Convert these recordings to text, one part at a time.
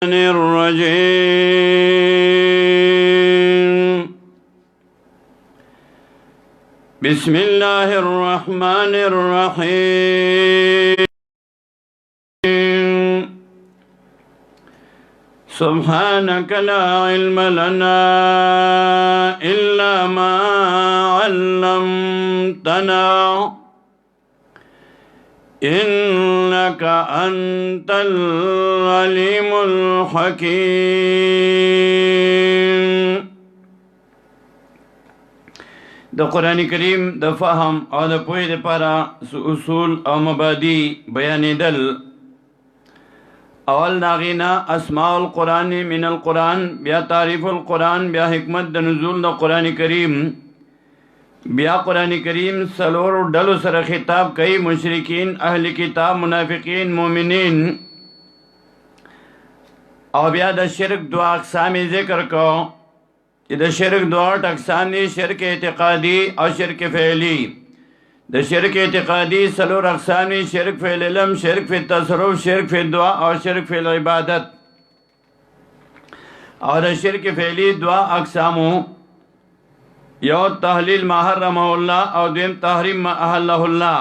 الرجيم بسم الله الرحمن الرحيم سبحانك لا علم لنا إلا ما علمتنا إنك أنت العليم الحكيم د قرآن کریم د فهم او د پوهې لپاره اصول او مبادی بیانېدل. اول داغینا اسماء القرآن من القرآن، بیا تعریف القرآن، بیا حکمت د نزول د قرآن کریم، بیا قرآن کریم سلور ډلو سره خطاب کوي: مشرکین، اهل کتاب، منافقین، مومنین. او بیا د شرک دو اقسام ذکر کو چې د شرک دو اقسام دي: شرک اعتقادي او شرک فعلی. د شرک اعتقادي سلور اقسام دي: شرک فی العلم، شرک فی التصرف، شرک فی الدعا او شرک فی العبادت. او د شرک فعلی دو اقسامو: یو تحلیل ما حرمه الله او دویم تحریم ما احله الله.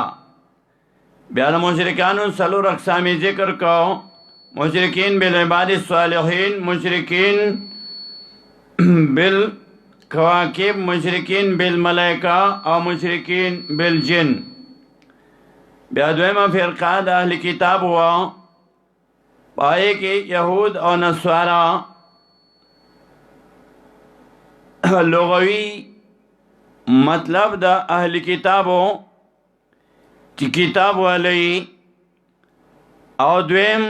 بیا د مشرکانو سلور اقسام ذکر کو: مشرکین بالعباد الصالحین، مشرکین بالکواکب، مشرکین بالملائکہ او مشرکین بالجن. بیا دویمه فرقه د اهل کتاب ہوا، پائے کہ یہود او نصارا. لغوی مطلب د اهل کتابو چې کتاب والی، او دویم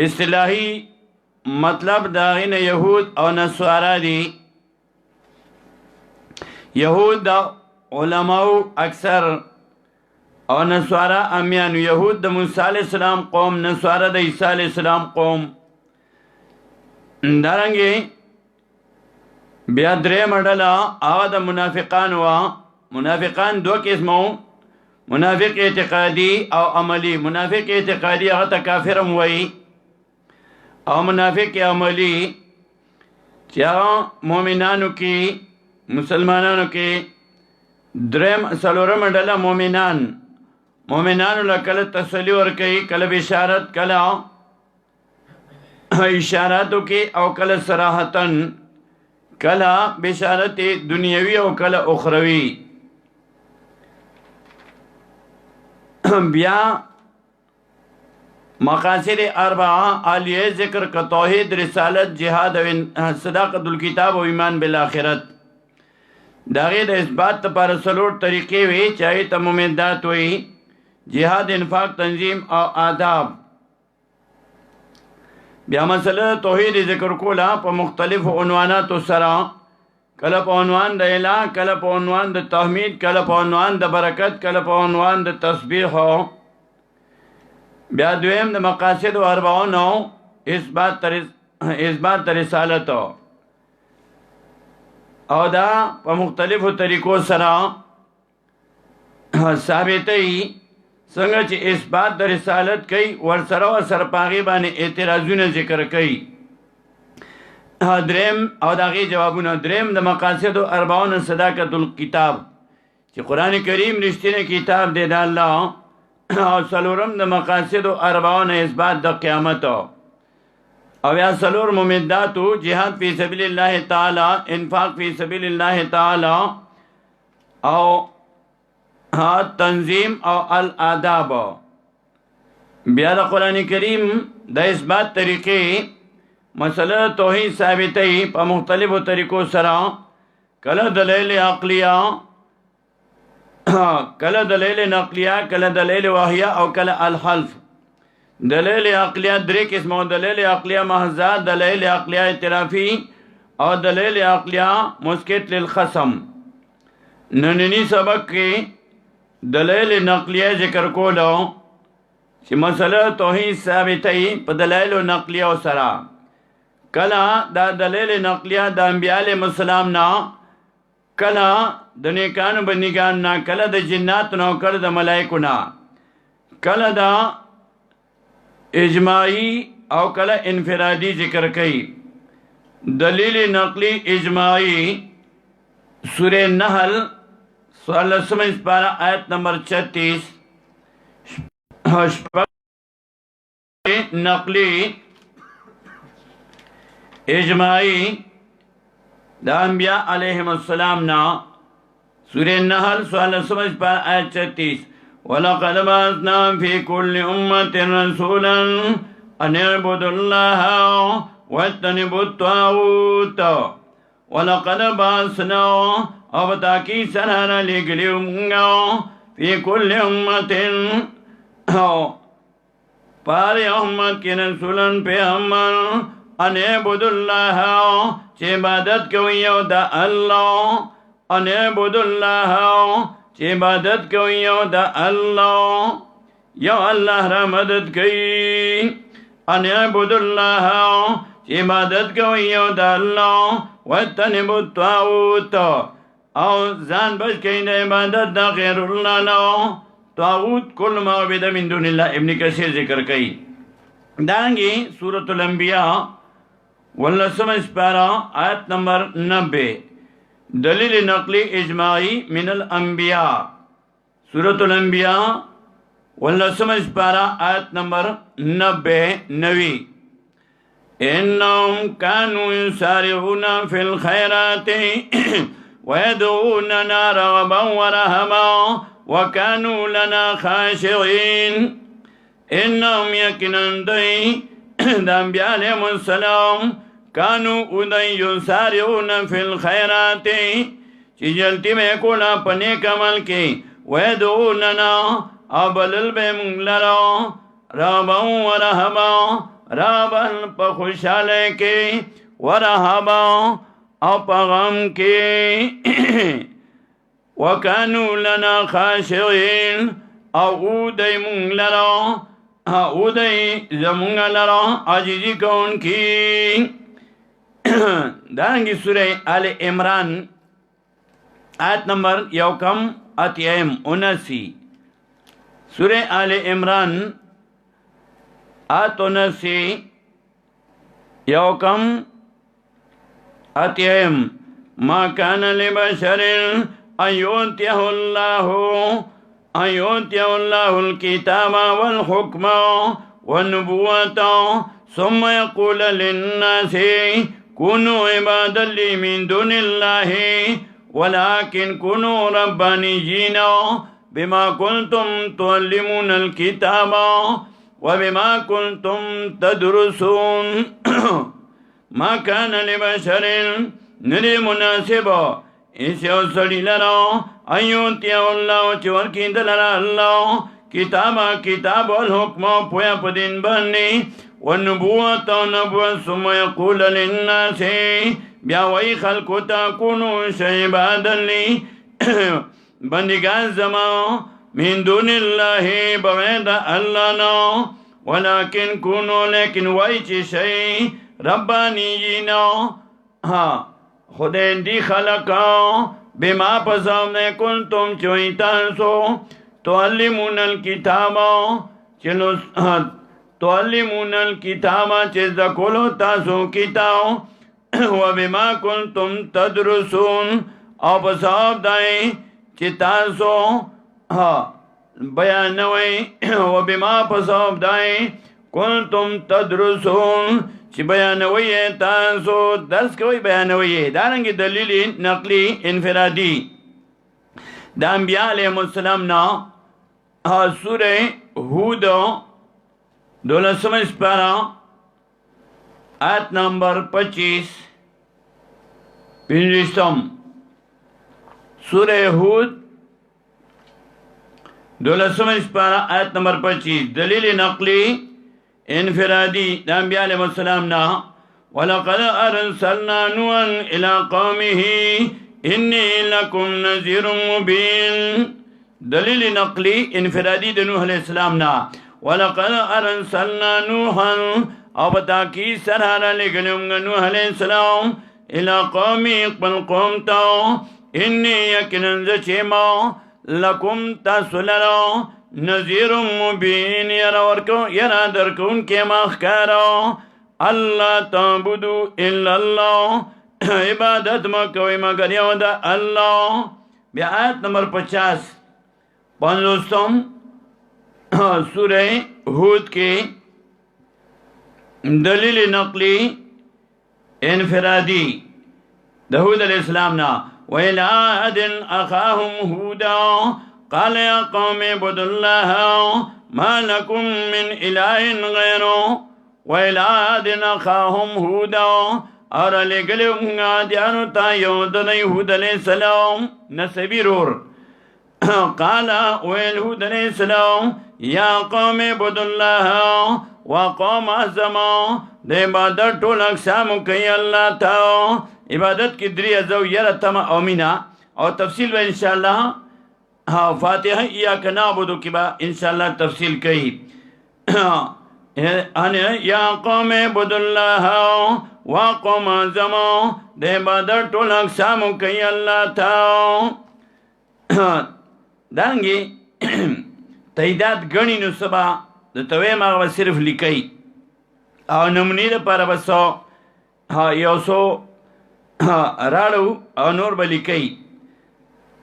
اصطلاحی مطلب دا غین یهود او نصارا دی. یهود دا علماء اکثر او نصارا امیانو. یهود دا موسی علیہ السلام قوم، نصارا دا عیسیٰ علیہ السلام قوم. دارنگی بیا درې مډله هغه د منافقان وا. منافقان دو قسمو: منافق اعتقادي او عملی. منافق اعتقادي هغه ته کافرم وایي، او منافق عملی چې هغه مؤمنانو کې، مسلمانانو کې دریم څلورم ډله مؤمنانو له کله تسلی ورکوي، کله بشارت، کله اشاراتو کې، او کله صراحتن، کله بشارت دنیوی او کله اخروی. بیا مقاصد اربعہ عالیہ ذکر کا: توحید، رسالت، جہاد او صداقت الکتاب و ایمان بالآخرت. داغه د اثبات لپاره څلور طریقې وي چې هغې ته ممدات وایي: جهاد، انفاق، تنظیم او آداب. بیا مسله توحید ذکر کولا په مختلف عنواناتو سره، کله په عنوان د الہ، کله په عنوان د تحمید، کله په عنوان د برکت، کله په عنوان د تسبیح. بیا دویم د مقاصد و اربعونو اثبات رسالت، او دا په مختلفو طریقو سره ثابتوي. څنګه چې اثبات د رسالت کوي، ورسره په هغې باندې اعتراضونه ذکر کوي. دریم او د هغې جوابونه. دریم د مقاصد اربعون صداقت الکتاب، چې قرآن کریم رښتینی کتاب دی د الله. او څلورم د مقاصد اربعون اثبات د قیامت. او یا څلور ممداتو: جهاد فی سبیل الله تعالی، انفاق فی سبیل الله تعالی، او تنظیم او الاداب. بیا د قرآن کریم د اثبات طریقې مسله توحید ثابتوي په مختلفو طریقو سره، کله دلیل عقلیه، کله دلیل نقلیه، کله دلیل وحیه، او کله الحلف. دلیل عقلیه درې قسمه: دلیل عقلیه محضه، دلیل عقلیه اعترافي، او دلیل عقلیه مسکت للخصم. نننی سبق کې دلیل نقلیه ذکر کولو چې مسله توحید ثابتوي په دلایل نقلیه سره. کله دا دلیل نقلیه د انبیاء علیهم السلام نه، کله د نیکانو بندگان نه، کله د جناتو نه، کله د ملائکو نه، کله دا اجماعی او کله انفرادی ذکر کئی. دلیل نقلی اجماعی سورہ نحل 16 پارہ آیت نمبر 36. نقلی اجماعی دا انبیاء علیہم السلام نا سورہ نحل 16 پارہ آیت 36. وَلَقَدْ بَعَثْنَا فِي كُلِّ أُمَّةٍ رَسُولًا أَنِ اعْبُدُوا اللَّهَ وَاجْتَنِبُوا الطَّاغُوتَ. وَلَقَدْ بَعَثْنَا اب تاکی سرحانہ لگلیو منگا فی کل امت پاری امت کی رسولن پیغمبر ان اعبد اللہ چی عبادت کوئیو دا اللہ ان اعبد اللہ چی عبادت کوئیو دا اللہ یو اللہ را مدد کئی ان اعبد اللہ چی عبادت کوئیو دا اللہ واتنبو الطاغوت او زان بچ کئی دا عبادت دا غیر اللہ نو طاغوت کل معبد من دون اللہ. ابن کثیر ذکر کئی. دانگی سورة الانبیاء 18 پارہ آیت نمبر 90. دلیل نقلی اجماعی من الانبیاء سورة الانبیاء 18 پارہ آیت نمبر 90. انہم کانوا یسارعون فی الخیرات وَيَدْعُونَنَا رَغَبًا وَرَهَبًا وَكَانُوا لَنَا خَاشِعِينَ. إِنَّهُمْ يَقِينًا دَيْ دَانبِيَاء علیہم السلام کانو ادئی یسارعون فی الخیرات چی جلتی میں کولا پنیک عمل کی وَيَدْعُونَنَا ابلل بے منگلرا رغبًا وَرَهَبًا رغبًا پخوشالے کی وَرَهَبًا او پیغام کے وَكَانُوا لَنَا خَاشِعِينَ او اودئی منگ لرا اودئی زمونگ لرا عاجزی کون کی. دارنگی سورہ آل عمران آیت نمبر 79. سورہ آل عمران آیت 79 اتیم. ما کان لبشر ان یؤتیہ اللہ الکتاب والحکم والنبوۃ ثم یقول للناس کونوا عبادا لی من دون اللہ ولکن کونوا ربانیین بما کنتم تعلمون الکتاب وبما کنتم تدرسون. ما کان لبشر نری مناسب اسی اوسڑی لرا ایوتیہ اللہ چور کی دلرا اللہ کتاب والحکم پویا پدین بنی والنبوت و نبوت ثم یقول للناس بیا وی خلقو تاکونو شعبادا لی بندگان زمان من دون اللہ بغیر اللہ نو ولیکن کونو لیکن وی چی شئی ربانیینا خدای دی خلقا بما پسامنے کنتم چوئی تانسو تعلمون الکتاب چیز دکولو تاسو کتاب و بما کنتم تدرسون او پسام دائیں چی تاسو بیانوئی و بما پسام دائیں کنتم تدرسون چی بیانوئی تاسو درس کوئی بیانوئی. دارنگی دلیل نقلی انفرادی دا انبیاء علیہ السلام نا سورہ ہود 12 پارہ آیت نمبر 25. سورہ ہود 12 پارہ آیت نمبر 25. دلیل نقلی انفرادی دا انبیاء علیہ السلام نا وَلَقَدْ أَرْسَلْنَا نُوحًا إِلَىٰ قَوْمِهِ إِنِّي لَكُمْ نَذِيرٌ مُّبِينٌ. دلیل نقلی انفرادی دا نوح علیہ السلام نا وَلَقَدْ أَرْسَلْنَا نُوحًا او بتاکی سرحانہ لگلنگا نوح علیہ السلام إِلَىٰ قَوْمِهِ اقبل قوم تاو إِنِّي يَكِنَنْ زَچِمَا لَكُمْ تَسُلَرَا نذیر مبین یرا درکون کے مخکارو اللہ تعبدو الا اللہ عبادت مکوی مگر یو دا اللہ. بیا آیت نمبر 50 50 سورہ ہود کے دلیل نقلی انفرادی داود علیہ السلام نا وَإِلَىٰ عَادٍ أَخَاهُمْ هُودًا قَالَ يَا قَوْمِ اعْبُدُوا اللَّهَ مَا لَكُم مِّنْ إِلَٰهٍ غَيْرُهُ وَإِلَىٰ عَادٍ أَخَاهُمْ هُودًا اور لے گلے عادیانو تا یو دنی ہود علیہ السلام نسبی رور. قال ویل هود علیہ السلام یا قوم اعبدوا الله وقوم ازما د عبادت ټول اقسام کوي الله تا عبادت کی دری ازو یرا تم او مینا او تفصیل و انشاءاللہ فاتحہ ایاک نعبدو کی با انشاءاللہ تفصیل کئی. یا قوم اعبدوا الله وقوم ازما د عبادت ټول اقسام کوي الله تا دانگی تعداد گنی نو سبا د تویم آغا صرف لکی او نمونی دا پارا بسو یو سو راڑو او نور با لکی.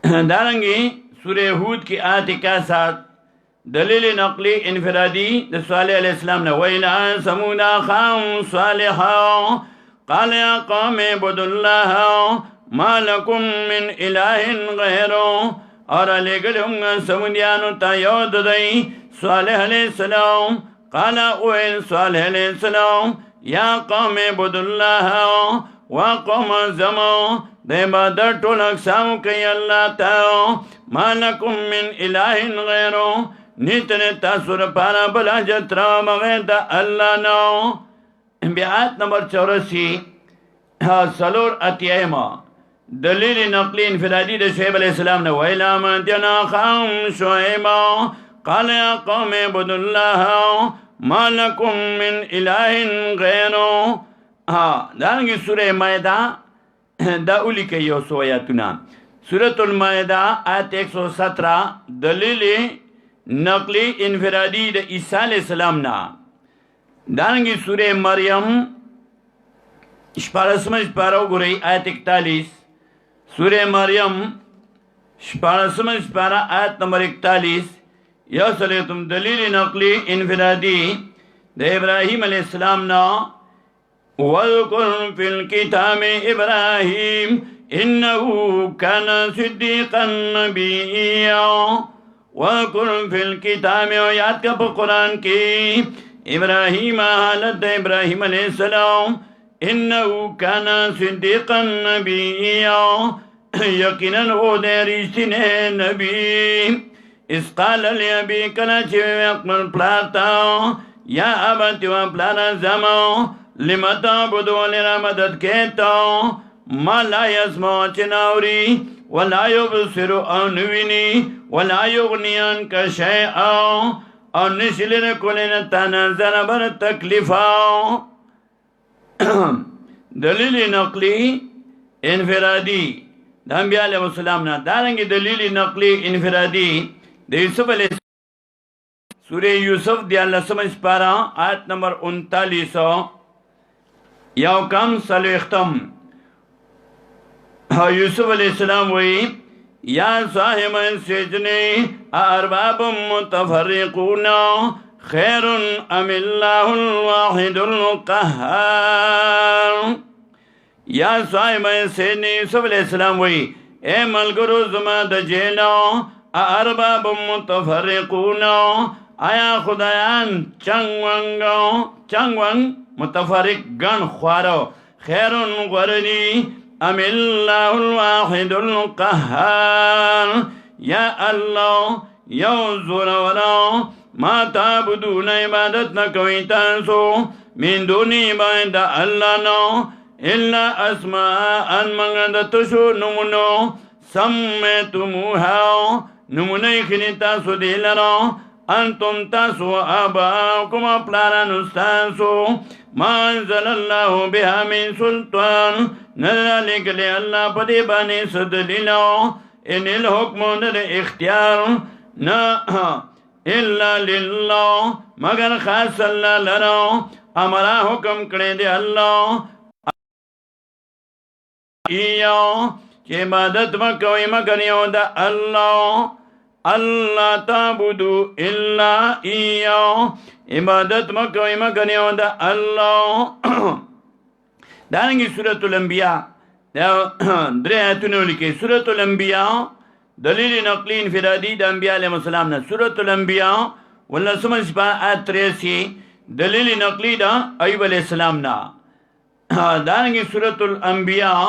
دارنگی سورہ ہود کی آیت 61 دلیل نقلی انفرادی دا صالح علیہ السلام نے وَإِلَىٰ ثَمُودَ أَخَاهُمْ صَالِحًا قَالَ يَا قَوْمِ اعْبُدُوا اللَّهَ مَا لَكُم مِّنْ إِلَٰهٍ غَيْرُهُ اور علی گلہم سمودیانو تا یود دئی صالح علیہ السلام. قال اویل صالح علیہ السلام یا قوم اعبدوا اللہ وقوم زمو د عبادت ټول اقسام کوي اللہ تا ما لکم من الہ غیرو نیتن تاسو پارا بلا جترا بغیر دا اللہ نو. بیعات نمبر 84 سلور اتیائمہ دلیل نقلی انفرادی دا شعیب علیہ السلام نے وَإِلَىٰ مَدْيَنَ أَخَاهُمْ شُعَيْبًا قَالَ يَا قَوْمِ اعْبُدُوا اللَّهَ مَا لَكُم مِّنْ إِلَٰهٍ غَيْرُهُ. دارنگی سورہ مائدہ دا اولی کئی یو سو آیاتنا سورۃ المائدہ آیت 117 دلیل نقلی انفرادی دا عیسیٰ علیہ السلام نا. دارنگی سورہ مریم شپارسمہ شپارو گرئی آیت 41 سورہ مریم شپارسمہ شپارہ آیت نمبر 41 یا صلیتم دلیل نقلی انفرادی دا ابراہیم علیہ السلام نا وَذْكُرْ فِي الْكِتَابِ إِبْرَاهِيمَ إِنَّهُ كَانَ صِدِّيقًا نَبِيًّا. وَذْكُرْ فِي الْكِتَابِ اور یاد کا قرآن کی ابراہیم حالت ابراہیم علیہ السلام انہو کانا صدیقا نبییا یقیناً او دے رشتنے نبی. اس قال لیبی کلاچی اقبل پلاتا یا ابتی و پلانا زمو لما تعبدو لرا مدد کہتا ما لا یسمو چناوری ولا یبصر انوینی ولا یغنیان کا شیئا اور نشلن کلن تنظر بر تکلیفا. دلیل نقلی انفرادی دا انبیاء علیہ السلام نا. دارنگی دلیل نقلی انفرادی دا یوسف علیہ السلام سورہ یوسف دی اللہ سمجھ پارا آیت نمبر 39 یو کم سلو اختم. یوسف علیہ السلام وی یا صاحب السجن ارباب متفرقون خیر ام اللہ الواحد القہار. یا صاحب السجن یوسف علیہ السلام وی اے ملگرو زما د جیلو ارباب متفرقون آیا خدایان چنگ ونگ متفرق گن خوارو خیر غردی ام اللہ الواحد القہار. یا اللہ یو زورورو ما تعبدون عبادت نکوی تاسو من دونی باید اللہ نو الا اسماء ان منگد تشو نمونو سمیتموها نمونی خلی تاسو دیلرو انتم تاسو آباکم اپلاران استاسو ما انزل اللہ بها من سلطان نظر لکلی اللہ پدی بانی صدلیلو ان الحکم در اختیار نا الا لله مگر خاص الله لرا امرا حکم کړی دی الله ایو چې عبادت وکوي مگر یو د الله الله تعبدو الا ایو عبادت وکوي مگر یو د الله دانګي سورۃ الانبیاء دا درې آیتونه لیکي سورۃ الانبیاء دلیل نقلی انفرادی د انبیاء علیهم السلام نه سورۃ الانبیاء ولسمه آیت 83 دلیل نقلی دا ایوب علیہ السلام نا دانگی سورۃ الانبیاء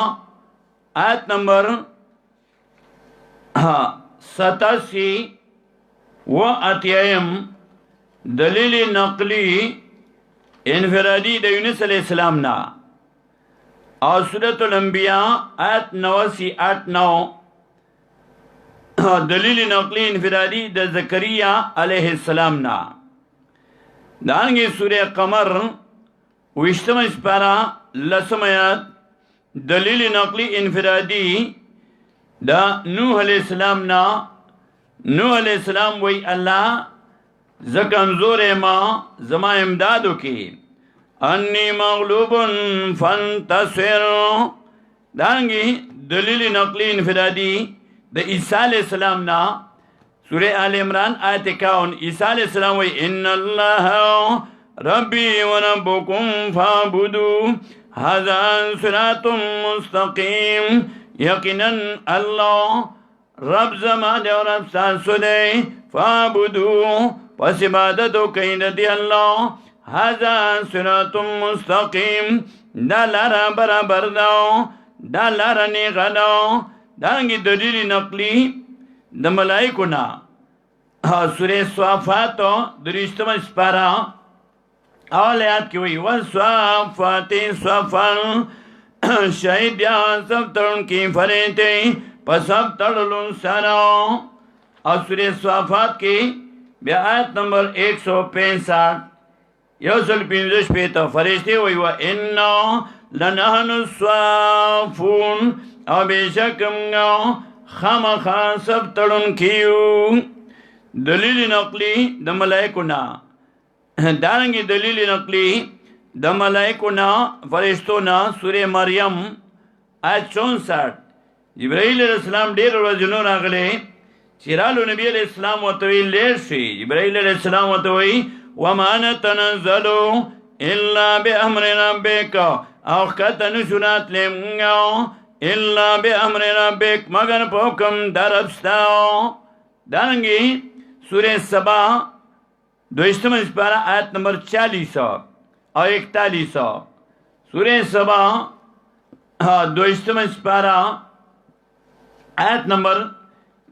آیت نمبر 87 و اتیایم دلیل نقلی انفرادی دا یونس علیہ السلام نا اور سورۃ الانبیاء آیت 89 8-9 دلیل نقلی انفرادی دا زکریہ علیہ السلام نا دانگی سورہ قمر وشتم اسپارا لسمیت دلیل نقلی انفرادی دا نوح علیہ السلام نا نوح علیہ السلام وی اللہ زکمزور ما زما امدادو کی انی مغلوب فانتصر دانگی دلیل نقلی انفرادی دا عیسیٰ علیہ السلام نا سورہ آل عمران آیت 51 عیسیٰ علیہ السلام وی ان اللہ ربی و ربکم فعبدو ھذا صراط مستقیم یقینا اللہ رب زمان و رب ساسو دے فعبدو پس عبادتو کئی دی اللہ ھذا صراط مستقیم دا لارا برابر داو دا لارا نیغا داو دانگی دلیل نقلی د ملائکو نا سورہ صافات درشتم سپارا اول آیات کی ہوئی والصافات صفا شہید یا سب ترن کی فریتے پس سب تڑلن سارا اور سورہ صافات کی بیا آیت نمبر 165 یوسل پینزش پیتا فرشتے ہوئی وَإِنَّا لَنَحْنُ الصَّافُونَ او بیشکم گاو خامخا سب تڑن کیو دلیل نقلی د ملائکونا دارنگی دلیل نقلی د ملائکونا فرشتونا سورہ مریم آیت 64 جبرائیل علیہ السلام دیر ورځنو راغلی چرالو نبی علیہ السلام وتوی لیر شي جبرائیل علیہ السلام وتوی وما نتنزل الا بامر ربک او کتن شنات لمگاو الا بامر ربک مگر پوکم دربستاو دانگی سورہ سبا دوشتم اسپارہ آیت نمبر 40 اور 41 سورہ سبا دوشتم اسپارہ آیت نمبر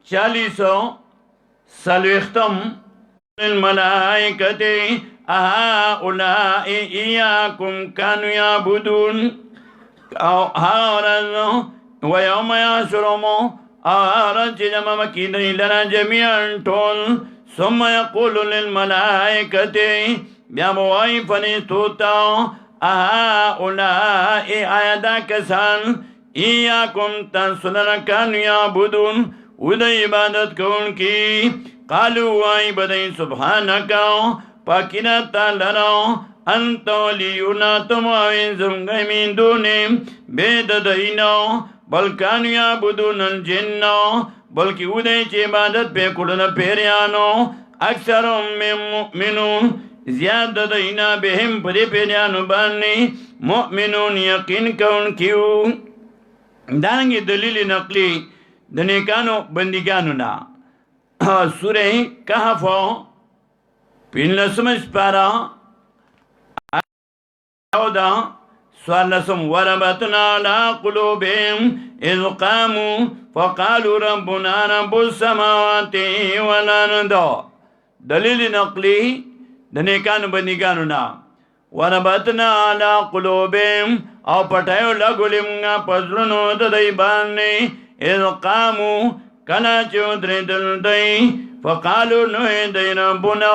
40 سلوختم الملائکت اہاؤلاء ایاکم کانو یعبدون ویوم یحشرهم آرج جمع مکیدنی لنا جمیعا طول ثم یقول للملائکت بیا بوائی فنیستوتا اہاؤلاء آیدا کسان ایاکم تنسلن کانو یعبدون ادھا عبادت کون کی قالو وائی بدئی سبحانکا پاکینتا لراؤ انت ولیونا تماوین زمگئی من دونیم بید دئینا بلکانو یعبدون الجنہ بلکی ادھائی چی عبادت پہ کڑنا پیریانو اکثرهم من مؤمنون زیاد دئینا بہم پدی پیریانو بانی مؤمنون یقین کون کیو دانگی دلیل نقلی دنیکانو بندگانو نا سورہ کہف پین لسم اسپارا اودا سوال لسم وربطنا لا قلوبهم اذ قاموا فقالوا ربنا رب السماوات والارض دلیل نقلی دنیکانو بندگانو نا وربطنا لا قلوبهم او پٹایو لگولمگا پزرنو ددائی باننی اذ قاموا کلا چودر دل دی فقالو نوی دی ربنا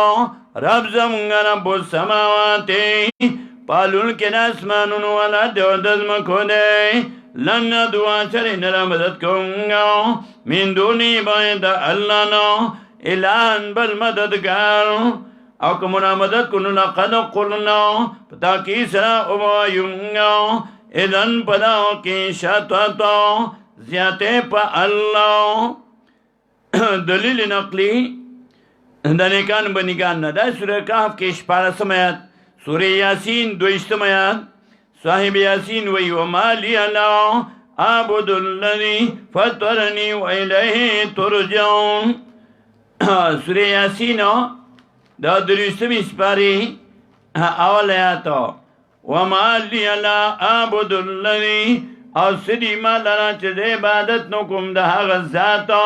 رب زمگا رب السماوات پالون کے ناسمانون والا دیو دزمکو دی لن دعا چلی نرا مدد کنگا من دونی باید اللہ نا الهن بل مددگار او کمنا مدد کنو لقد قلنا پتا کی سرا اوائیونگا اذن پدا کی شتتا زیادے پا اللہ دلیل نقلی دنیکان بنیگان دا سورہ کہف کے شپارہ سمیت سورہ یاسین دوشتم آیات صاحب یاسین وی وما لی اللہ عبد الذی فطرنی و الیہ ترجعون سورہ یاسین دا دریستم شپاری اول آیاتا وما لی اللہ عبد الذی او سدی ما لنا چه ده عبادت نکم ده غزاتا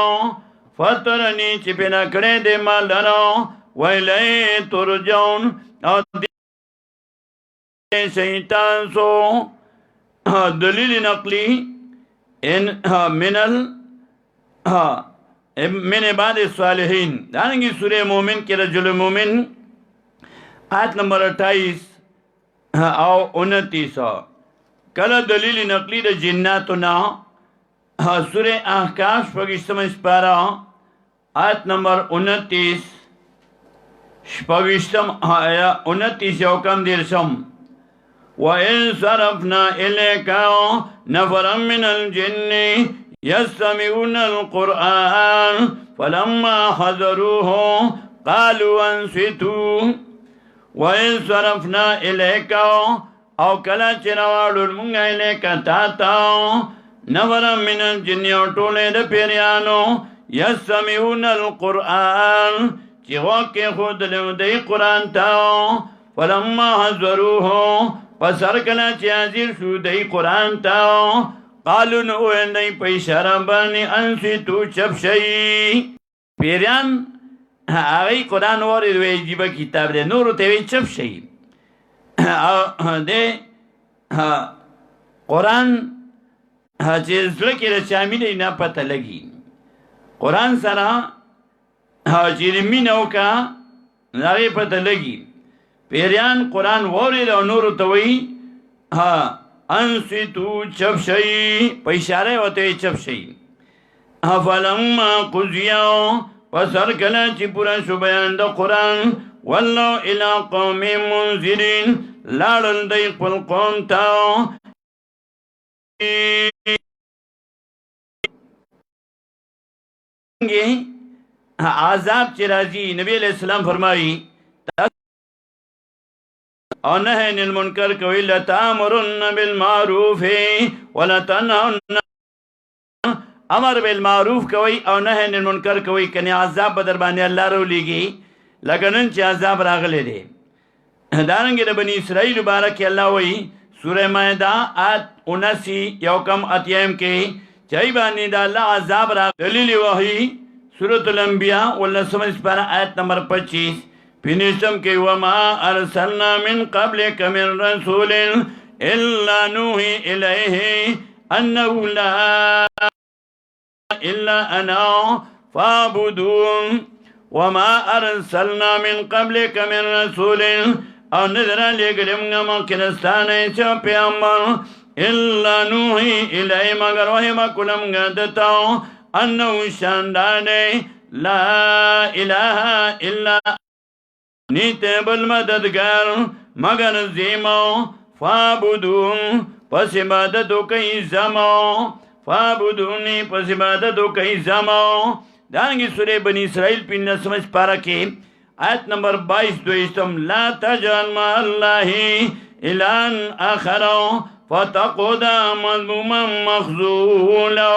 فطرنی چه پینا کرے ده ما لنا ویلی ترجون او ده شیطان سو دلیل نقلی من عباد الصالحین دانگی سورہ مومن کی رجل مومن آیت نمبر 28 او 29 کله دلیل نقلی د جناتنا سورہ احقاف شپږشتم سپارہ آیت نمبر 29 شپږشتم آیا 29 یو کم دیرشم وَإِذْ صَرَفْنَا إِلَيْكَ نَفَرًا مِنَ الْجِنِّ يَسْتَمِعُونَ الْقُرْآنَ فَلَمَّا حَضَرُوهُ قَالُوا أَنصِتُوا وَإِذْ صَرَفْنَا إِلَيْكَ او کلا چراوالو منگا الیکا تاتا نورا من الجن او ٹولے دا پیریانو یسمیعون القرآن چی غوکی خود لیو دی قرآن تاو فلما حضروہو پسر کلا چی حاضر شو دی قرآن تاو قالو نو اندی پیشارا بانی انسی تو چپ شئی پیریان آغی قرآن واری دوی جیبا کتاب دے نورو تیوی چپ شئی دے قرآن چې زړه کې شامل نه پته لګي قرآن سره چې مینه وکړه هغې پته لګي پیریان قرآن واورېد او نورو ته وایي انصتو چپ شئ په اشاره یې ورته وایي چپ شئ فلما قضیا پس هر کله چې پوره شو بیان د قرآن والله الى قوم منذرین لاړل دی خپل قوم ته عذاب چې راځي نبی علیہ السلام فرمایي او نهی عن المنکر کوي لتأمرن بالمعروف ولتنهون امر بالمعروف کوي او نهی عن المنکر کوي کني عذاب به در باندې الله راولېږي لکه نن چې عذاب راغلی دی دارنګې د بني اسرائیل بارک الله وایي سورہ مائدہ آیت 79 یو کم اتیم کې چای باندې د الله عذاب را دلیل وحی سورۃ الانبیاء ولسم سپارہ آیت نمبر 25 پینشتم کې وما ارسلنا من قبلک من رسول الا نوحي الیه انه لا الا انا فاعبدون وما ارسلنا من قبلک من رسول او نظر لگلم گما کنستانے چا پیامبر الا نوحی الی مگر وحی مکلم گدتاو انہو شاندانے لا الہ الا نیت بالمددگار مگر زیمو فابدون پس عبادتو کئی زمو فابدونی پس عبادتو کئی زمو دانگی سورہ بنی اسرائیل پین سمجھ پارا کے آیت نمبر 22 دویستم لا تجعل مع اللہ الہن آخر فتقعد مذموما مخذولا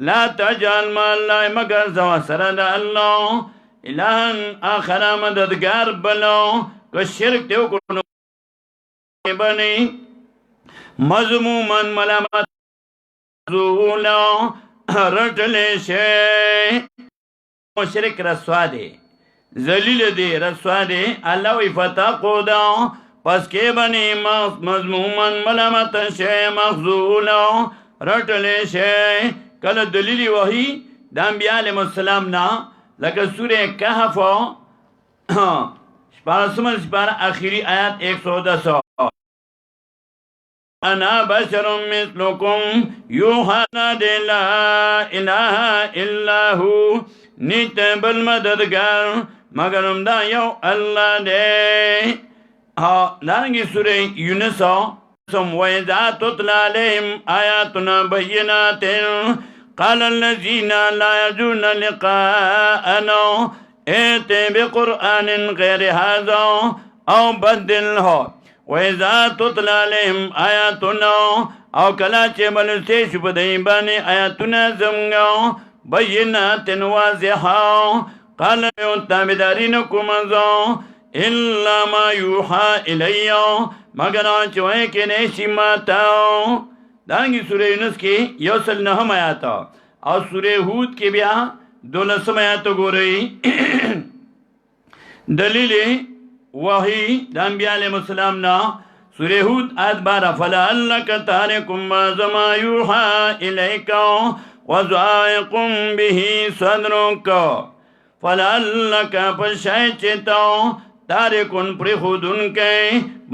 لا تجعل مع اللہ مگر زوا سرد اللہ الہن آخر مددگار بلو کہ شرک تیو کنو بنی مذموما ملامت مخذولا رٹلے شے شرک رسوا دے ذلیل دے رسوا دے اللہ وی فتقودا پس کے بنی مضمومن ملامت شے مخزولا رٹلے شے کل دلیل وحی دا انبیاء علیہ السلام نا لکہ سورہ کہف سپارہ سپارہ آخری آیات 110 انا بشر مثلکم یوحنا دے لا الہ الا ہو نیت بل مددگار مگر همدا یو الله دی. دارنگی سوره یونس وَإِذَا تُتْلَى عَلَيْهِمْ آيَاتُنَا بَيِّنَاتٍ قَالَ الَّذِينَ لَا يَرْجُونَ لِقَاءَنَا ائْتِ بِقُرْآنٍ غَيْرِ هَذَا أَوْ بَدِّلْهُ وَإِذَا تُتْلَى عَلَيْهِمْ آيَاتُنَا او کلا چې بلسته شو په دای باندې آیاتونه زمغا بینات واضحه قال یو تابعدارین کوم زو الا ما یوحى الی مگر چې وای کې نه شي ماته. دانګي سورې یونس کې یو سل نه هم آیات او سورې هود کې بیا 12 آیات ګورئ. دلیل وحی د انبیاء علیهم السلام نه سورہ ہود آیت 12 فلعلک تارکم بعض ما یوحى الیک وضائق به صدرک فلعلک پشایچتا تارکن پر خودن کے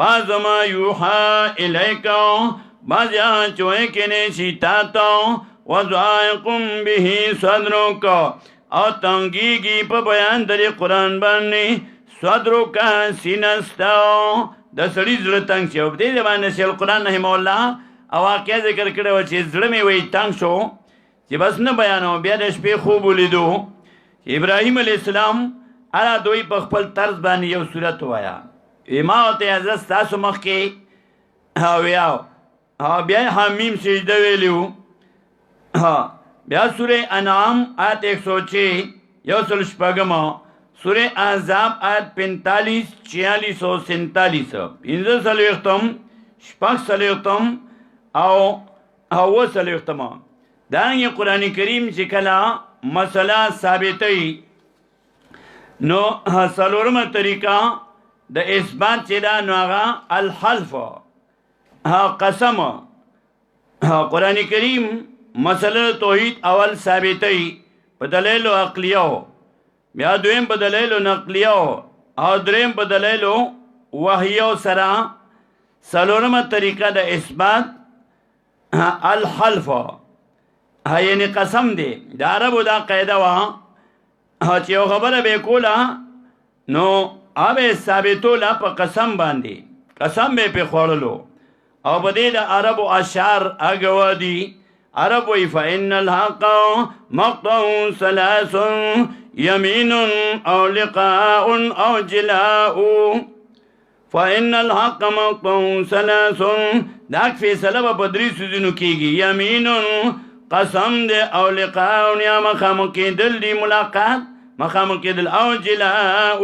بعض ما یوحى الیک بعض چوئے کنے شیطاتا وضائق به صدرک او تنگیگی پا بیان دری قرآن بانی صدرک سینستاو د سړي زړه تنګ شي. او په دې باندې شیخ القرآن رحمه الله او واقعه ذکر کړی و چې زړه مې وایي تنګ شو چې بس نه بیانوم. بیا د شپې خوب ولیدو ابراهیم علیه السلام هله دوی په خپل طرز باندې یو صورت ووایه. ما ورته حضرت ستاسو مخکې ویاو بیا حمیم سجده ویلي وو. بیا سورې انعام آیت 106 یو سل شپږم سورہ احزاب آیت 45 46 اور 47 پنځه څلوېښتم شپږ څلوېښتم او اووه څلوېښتم. دارنګې قرآن کریم چې کله مسله ثابتوي نو څلورمه طریقه د اثبات چې ده نو هغه الحلف قسم. قرآن کریم مسله توحید اول ثابتوي په دلایل عقلیه بیا دویم په دلایلو نقلیو او دریم په دلایلو وحیو سره. څلورمه طریقه د اثبات الحلف یعنی قسم دی. د عربو دا قاعده وه چې یو خبره به کوله نو هغه ثابتوله په قسم باندې قسم به پې خوړلو او په دې د عربو اشعار هغه دي. عرب وی فإن الحق مقطع ثلاث يمين أو لقاء أو جلاء فإن الحق مقطع ثلاث داک فیصله په درې سوزونو کېږي. یمین قسم دی او لقاء یا مخامخ کېدل دی ملاقات مخامخ کېدل او جلاء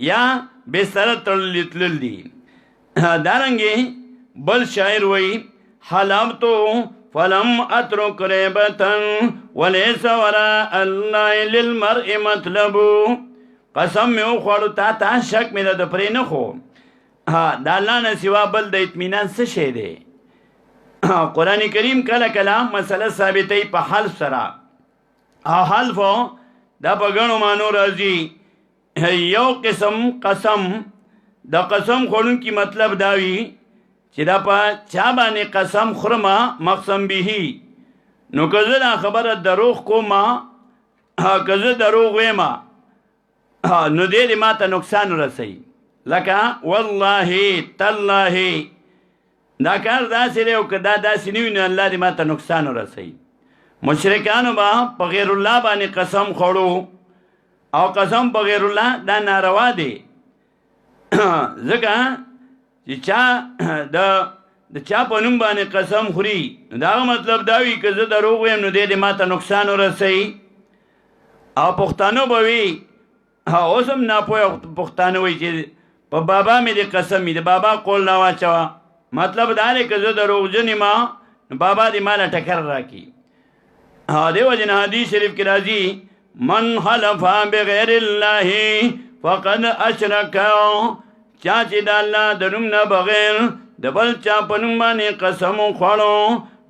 یا بستره تړل تلل دي. دارنګې بل شاعر وی حلمتو فلم اترك ريبة وليس وراء الله للمرء مطلب. قسم مې وخوړو تا شک مې د پرې نه خو د الله نه سوا بل د اطمینان څه شی دی. قرآن کریم کله کله مسله ثابتوي په حلف سره. حلف دا په ګڼو معنو راځي. یو قسم قسم د قسم خوړونکي مطلب دا وي چې دا په چا باندې قسم خورمه مقسم به نو که زه دا خبره دروغ کومه که زه دروغ ویمه نو دې ما ته نقصان رسوي. لکه والله تالله دا کار داسې دی او که دا داسې نه وي نو الله دې ما ته نقصان ورسوي. مشرکانو به په غیر الله باندې قسم خوړو او قسم په غیر الله دا ناروا دی. ځکه چې چا د چا په نوم باندې قسم خوري دا مطلب دا وي که زه دروغ ویم نو دې ما ته نقصان ورسوي. او پښتانه به وي اوس هم ناپوهه پښتانه وایي چې په بابا مې د قسم مې د بابا قول نه واچوه. مطلب دا دی که زه دروغجن یم نو بابا دې ما له ټکر راکړي. دې وجې نه حدیث شریف کې راځي من حلف بغیر الله فقد اشرک. چا چې د الله د نوم نه بغیر د بل چا په نوم باندې قسم وخوړو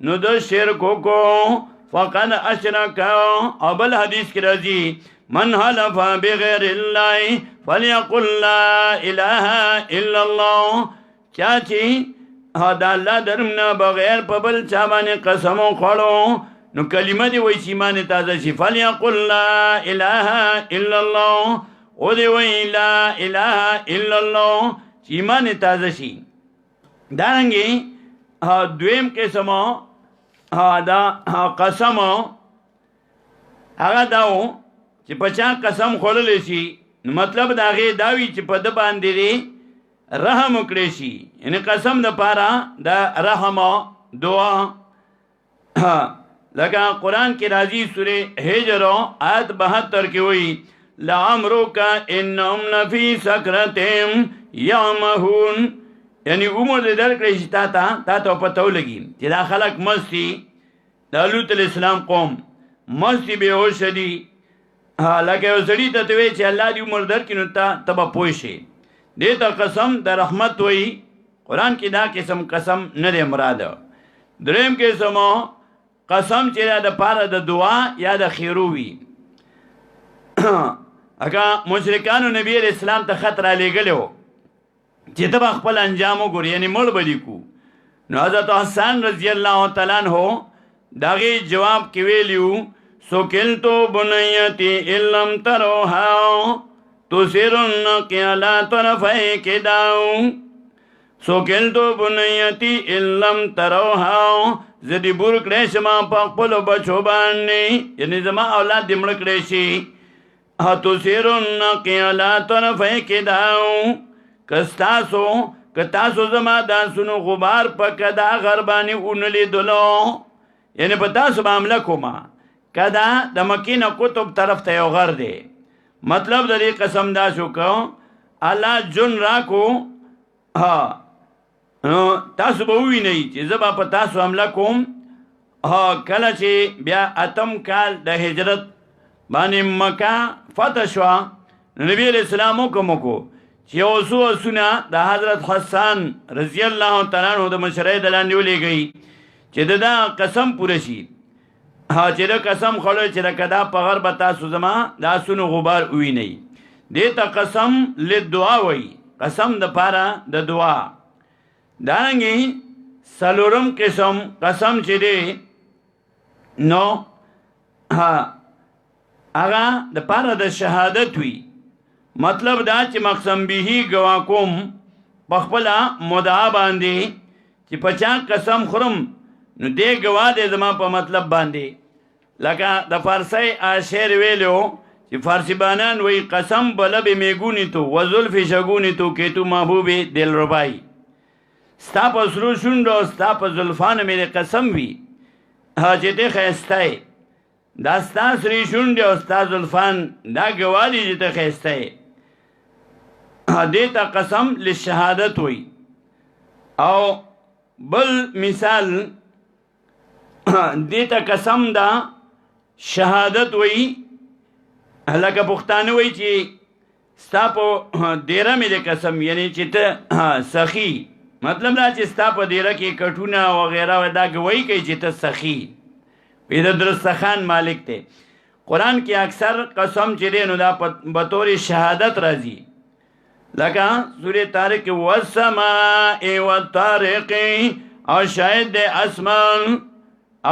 نو د شرک وکړو فقد اشرک. او بل حدیث کې راځي من حلف بغیر الله فلیقل لا اله الا الله. چا چې د الله د نوم نه بغیر په بل چا باندې قسم وخوړو نو کلمه دی وای چې ایمان تازه شي فلیقل لا اله الا الله او دی وای لا اله الا الله چې ایمان تازه شي. دارنګې دویم قسم دا قسم هغه داو چې په چا قسم خوړلی شي نو مطلب د هغې دا وي چې په ده باندې رحم وکړی شي، یعنې قسم دپاره د رحم دعا. لکه قرآن کې راځي سورې هجر آیت 72 کې وایي لعمرک انهم لفی سکرتهم یعمهون، یعنی عمر دې درکړی شي تا ته پته ولګي چې دا خلک مست دي، د لوط علیه السلام قوم مست دي، بېهوشه دي. لکه یو سړي ته ته وایي چې الله دې عمر درکړي نو ته به پوه شې. دې ته قسم د رحمت وایي. قرآن کې دا قسم قسم نه دی مراده. دریم قسم قسم چې د پاره د دعا یا د خیرو وي. اگه مشرکانو نبی علیہ السلام ته خط را لېږلی و چې ته به خپل انجام وګورې، یعنې مړ به دې کو. نو حضرت حسن رضی الله تعالی عنہ د هغې جواب کې ویلي وو سکلتو بنیتی ان لم تروها تسرنک علی طرفی کداو سکلتو بنیتی ان لم تروها زدی بور کړی شما په خپلو بچو باندې، یعنې زما اولاد دې مړه کړی شي. تسرنک علی طرفی کداو که تاسو زما داسونو غبار په کدا غر باندې ونه لیدلو، یعنې په تاسو به حمله کومه. کدا د مکې نه قطب طرف ته یو غر دی. مطلب د دې قسم دا شو که الله جون راکو تاسو به ووینئ چې زه به په تاسو حمله کوم. کله چې بیا 8م کال د هجرت باندې مکه فتح شوه نو نبي علیه السلام حکم وکړو چې یو څو آسونه د حضرت حسن رضی الله تعالی عنہ د مشرۍ د لاندې ولېږئ چې د دا قسم پوره شي. چې د قسم خوړل چې د کدا په غر به تاسو زما د آسونو غبار ووینئ. دې ته قسم لدعا وایي، قسم دپاره د دعا. دارنګې څلورم قسم قسم چې دی نو هغه دپاره د شهادت وي. مطلب دا چې مقسم به ګوا کوم په خپله مدعا باندې چې په چا قسم خورم نو دې ګوا دی زما په مطلب باندې. لکه د فارسی شعر ویلو چې فارسی بانان وی قسم بلب میگونی تو و زلف شگونی تو که تو محبوب دل ربایی. ستا په سرو شونډو ستا په زلفانو مې قسم وي چې ته ښایسته یې. دا ستا سرې شونډې او ستا زلفان دا ګوا دي چې ته ښایسته یې. دې ته قسم لشهادت وی. او بل مثال دې ته قسم دا شهادت وی. لکه پښتانه وی چې ستا په دیره مې د قسم، یعنی چې ته سخي. مطلب دا چې ستا په دیره کې کټونه وغیره دا ګوایي کوي چې ته سخي، د درستخان مالک دی. قرآن کې اکثر قسم چې دی نو دا بطور شهادت راځي. لکه سورې طارق کې والسماء والطارق او شاید د اسمان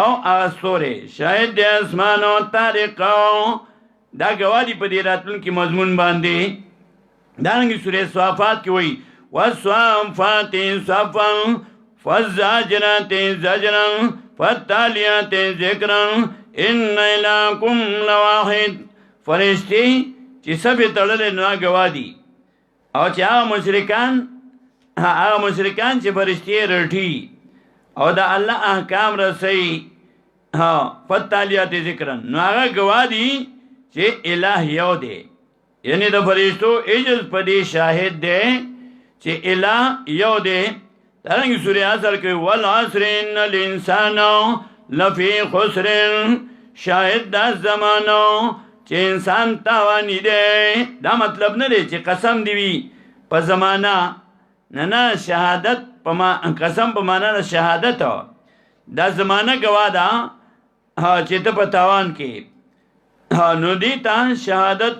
او ستوري، شاید د اسمان او طارق دا ګوا دي په دې راتلونکي مضمون باندې. دارنګې سورې صافات کې وایي والصافات صفا فالزاجرات زجرا فالتاليات ذکرا ان الهکم لواحد. فرشتي چې صفې تړلې نو ګوا دي. او چې هغه مشرکان چې فرشتې رټي او د الله احکام رسوي فالتاليات ذکرا نو هغه ګوا دي چې الہ یو دی. یعنی د فرشتو عجز په دې شاهد دی چې الہ یو دی. دارنګې سورې عصر کې والعصر ان الانسان لفی خسر، شاهد دا زمانو چې انسان تاوانی دی. دا مطلب نه دی چې قسم دی وي په زمانه، نه شهادت قسم په معنا د شهادت دا زمانه ګوا ده چې ته په تاوان کې. نو دی ته شهادت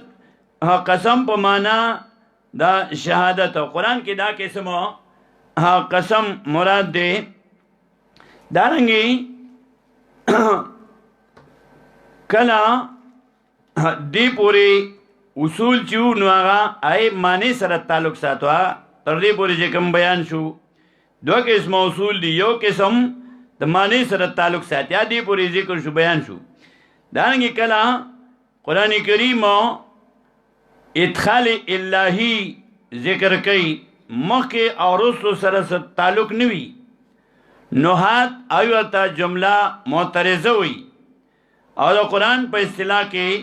قسم په معنا دا شهادت. قرآن کې دا قسم قسم مراد دی. دارنګې کلا دی پوری اصول چیو نو آغا آئی معنی سره تعلق ساتو تر دی پوری چې کوم بیان شو دو قسم اصول دی یو قسم د معنی سره تعلق ساتیا دی پوری ذکر شو بیان شو دارنگی کلا قرآن کریم ادخال الہی ذکر کئی مخی اور رسل سره تعلق نوی نوحات آیوتا جملہ معترضه ہوئی اور قرآن په اصطلاح کې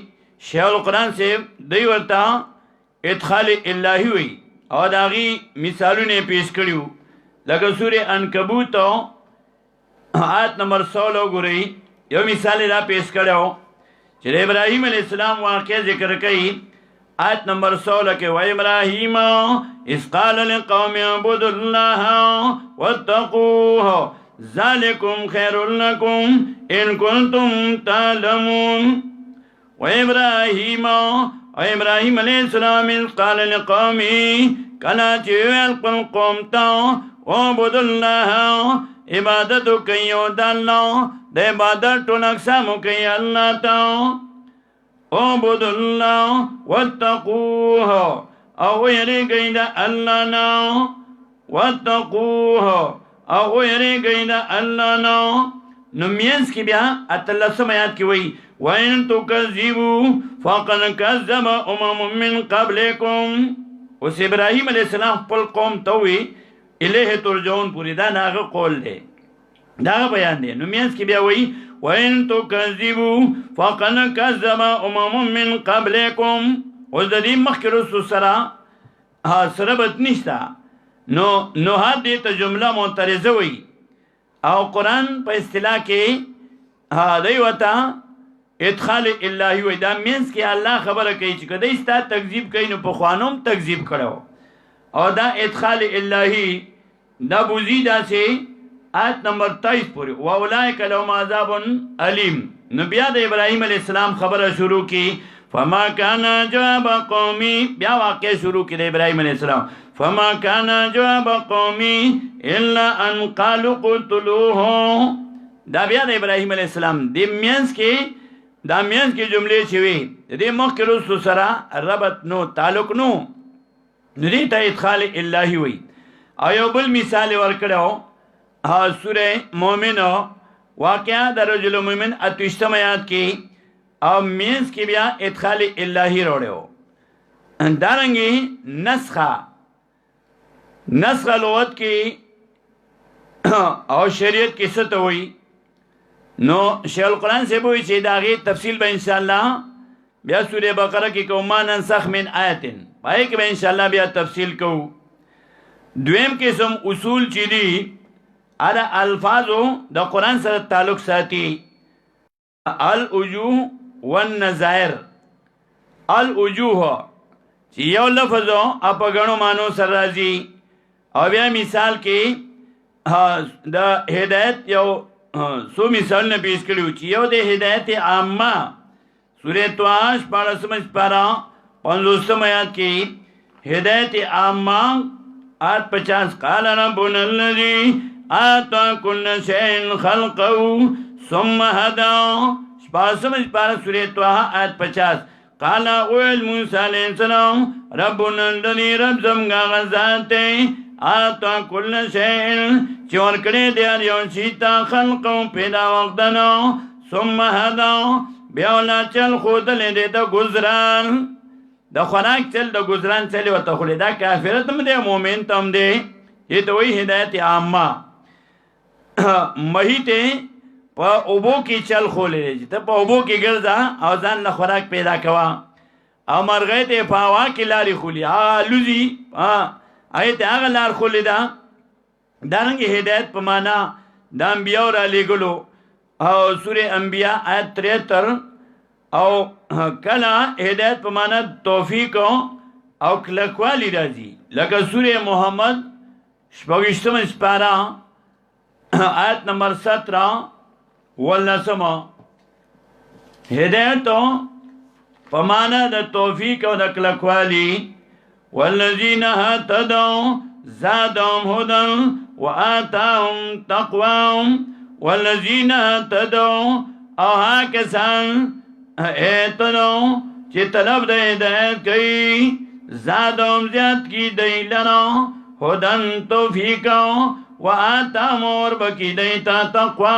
شیخ القرآن سے دی ورتا ادخال الہی ہوئی اور داغی مثالونه پیش کړیو لکه سورہ عنکبوت آیت نمبر 16 ګورئ یو مثال را پیش کړو چې ابراهیم علیہ السلام واقع ذکر کړي آیت نمبر 16 کې و ابراهیم اذ قال لقوم اعبدوا الله واتقوه ذلكم خير لكم ان كنتم تعلمون و ابراهیم علیہ السلام اذ قال لقومه کلا چې خپل قوم ته اعبدوا الله عبادت کوي او د الله د عبادت ټول اقسام کوي الله ته اعبدوا الله واتقوه او یریږئ د الله نه واتقوه او یریږئ د الله نه نو مینس کې بیا اتلسم آیات کې وایي وَإِن تُكَذِّبُوا فَقَدْ كَذَّبَ أُمَمٌ مِّن قَبْلِكُمْ اوس ابراهیم علیہ السلام خپل قوم ته وی الیه ترجعون پوری دا ناغه قول دی دا بیان دی نو مینس کې بیا وایي وَإِن تُكَذِّبُوا فَقَدْ كَذَّبَ أُمَمٌ مِّن قَبْلِكُمْ اوس د دې مخکې رسو سره سربت نشته نو هدې ته جمله معترضه وي او قرآن په اصطلاح کې دی وته ادخال الہی وي دا مینس کې الله خبره کوي چې کدی ستا تکذیب کوي نو په خوانوم تکذیب کړو او دا ادخال الہی دا بوزي دا سي آیت نمبر 23 پوری و اولئک لهم عذاب علیم نو بیا د ابراهیم علیہ السلام خبره شروع کی فما کان جواب قومی بیا واقع شروع کی د ابراهیم علیہ السلام فما کان جواب قومی الا ان قالوا قتلوه دا بیا د ابراهیم علیہ السلام د مینس کې دا مینس کې جملې چې وي د دې مخکې رسو سره ربط نو تعلق نو دې ته ادخال الہی وي او یو بل مثال ورکړو سوره مومن واقعا د رجل مومن اتوشتم آیات کې او مینس کې بیا ادخال الہی وروړو دارنګي نسخه لغت کې او شریعت کې څه ته وایي نو شیخ القرآن سے بوئی چې داغی تفصیل با انشاءاللہ بیا سورہ بقرہ کی کو ما ننسخ من آیتن پائے کہ با انشاءاللہ بیا تفصیل کو دویم قسم اصول چی دی ارہ الفاظو دا قرآن سره تعلق ساتی الوجوه والنظائر الوجوه چی یو لفظو اپا گنو مانو سر رازی او بیا مثال کی دا ہدایت یو سو مثال نے پیش کړو چې یو د هدایت عامه سورۃ طه 50 آیات کې هدایت عامه آیت 50 قال ربنا الذي اعطى كل شيء خلقه ثم هدى 50 سورۃ طه آیت 50 قال اول موسی علیہ السلام ربنا الذي رب زمغا غزاته آتا کل شئن چور کڑی دیار یو شیطا خلقو پیدا وقتنو ثم هدا بیولا چل خود لیده دا گزران دا خوراک چل دا گزران چلی و تا خولی دا کافرتم دے مومن تم دے یہ تو وہی ہدایت عامہ مہی تے پا اوبو کی چل خولی دے جتا پا اوبو کی گرزا او زان خوراک پیدا کوا او مرغی تے پاوا کی لاری خولی لوزی آیت آغا لار خولی دا دارنگی ہدایت پمانا دا انبیاء را لگلو او سور انبیاء آیت 73 او کلا ہدایت پمانا توفیق او کلکوالی رازی لکه سور محمد شپگشتم سپارا آیت نمبر 17 والنسم ہدایتو پمانا دا توفیق او دا کلکوالی والذین اهتدوا زادهم هدى وآتاهم تقواهم والذین اهتدوا او کسان ایتنو چې طلب د هدایت کوي زادهم زیات کی دی لرا هدن توفیقا و آتام اور بکی دیتا تقوا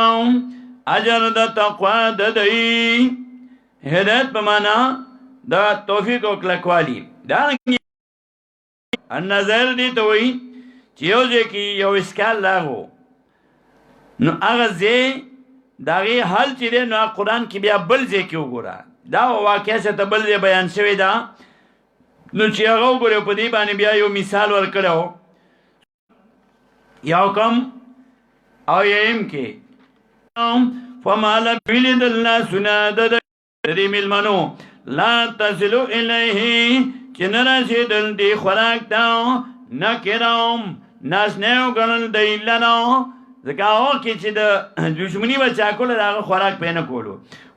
اجر د تقوا د دی هدایت په معنا د توفیق او کلکوالی دا النظر دی ته وی چې یو ځکه یو اسکال لاغو نو هغه ځای داغه حل چې دی نو قرآن کې بیا بل ځای کې وګوره دا واقعه چې ته بل ځای بیان شوی دا نو چې هغه وګوره په دې باندې بیا یو مثال ورکړو یو کم او یم کې فمال بلد الله سناد دې ملمنو لا تصلو الیه چې نرسیدل دی خوراک تا نکرام ناس نیو ګڼل دی لنو ځکه هغه کې چې د دشمني بچا کوله هغه خوراک پې نه کولو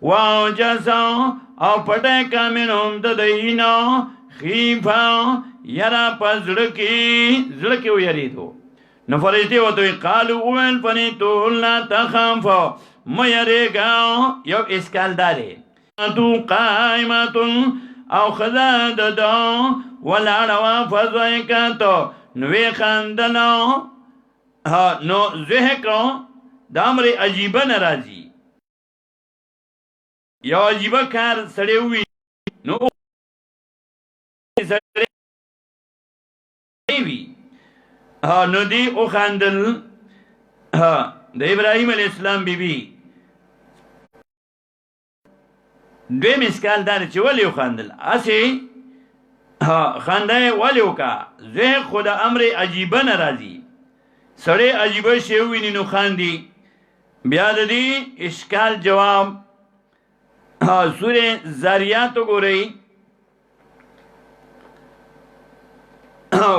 واو جزا او پټه کامنوم د دینا خیفا یرا په زړه کې ویریدو نو فرشتي ورته قالو وین فنیتو لا تخاف مې یریږه یو اسکال داري تو قائمتون او خدا ددا ولاړه فزایکاتو نوې خندنو نو زهکو د امر عجیبه ناراضي یو عجیبه کار سړی وي نو نو دی او خندل د ابراهیم علیہ السلام بیبي دوی مسکال دار چې ولی او خندل اسی خنده ولی وکا زه خود امر عجیبه ناراضي سړی عجیبه شی ویني نو خاندي بیا د دې اشکال جواب سوره زاریات وګورئ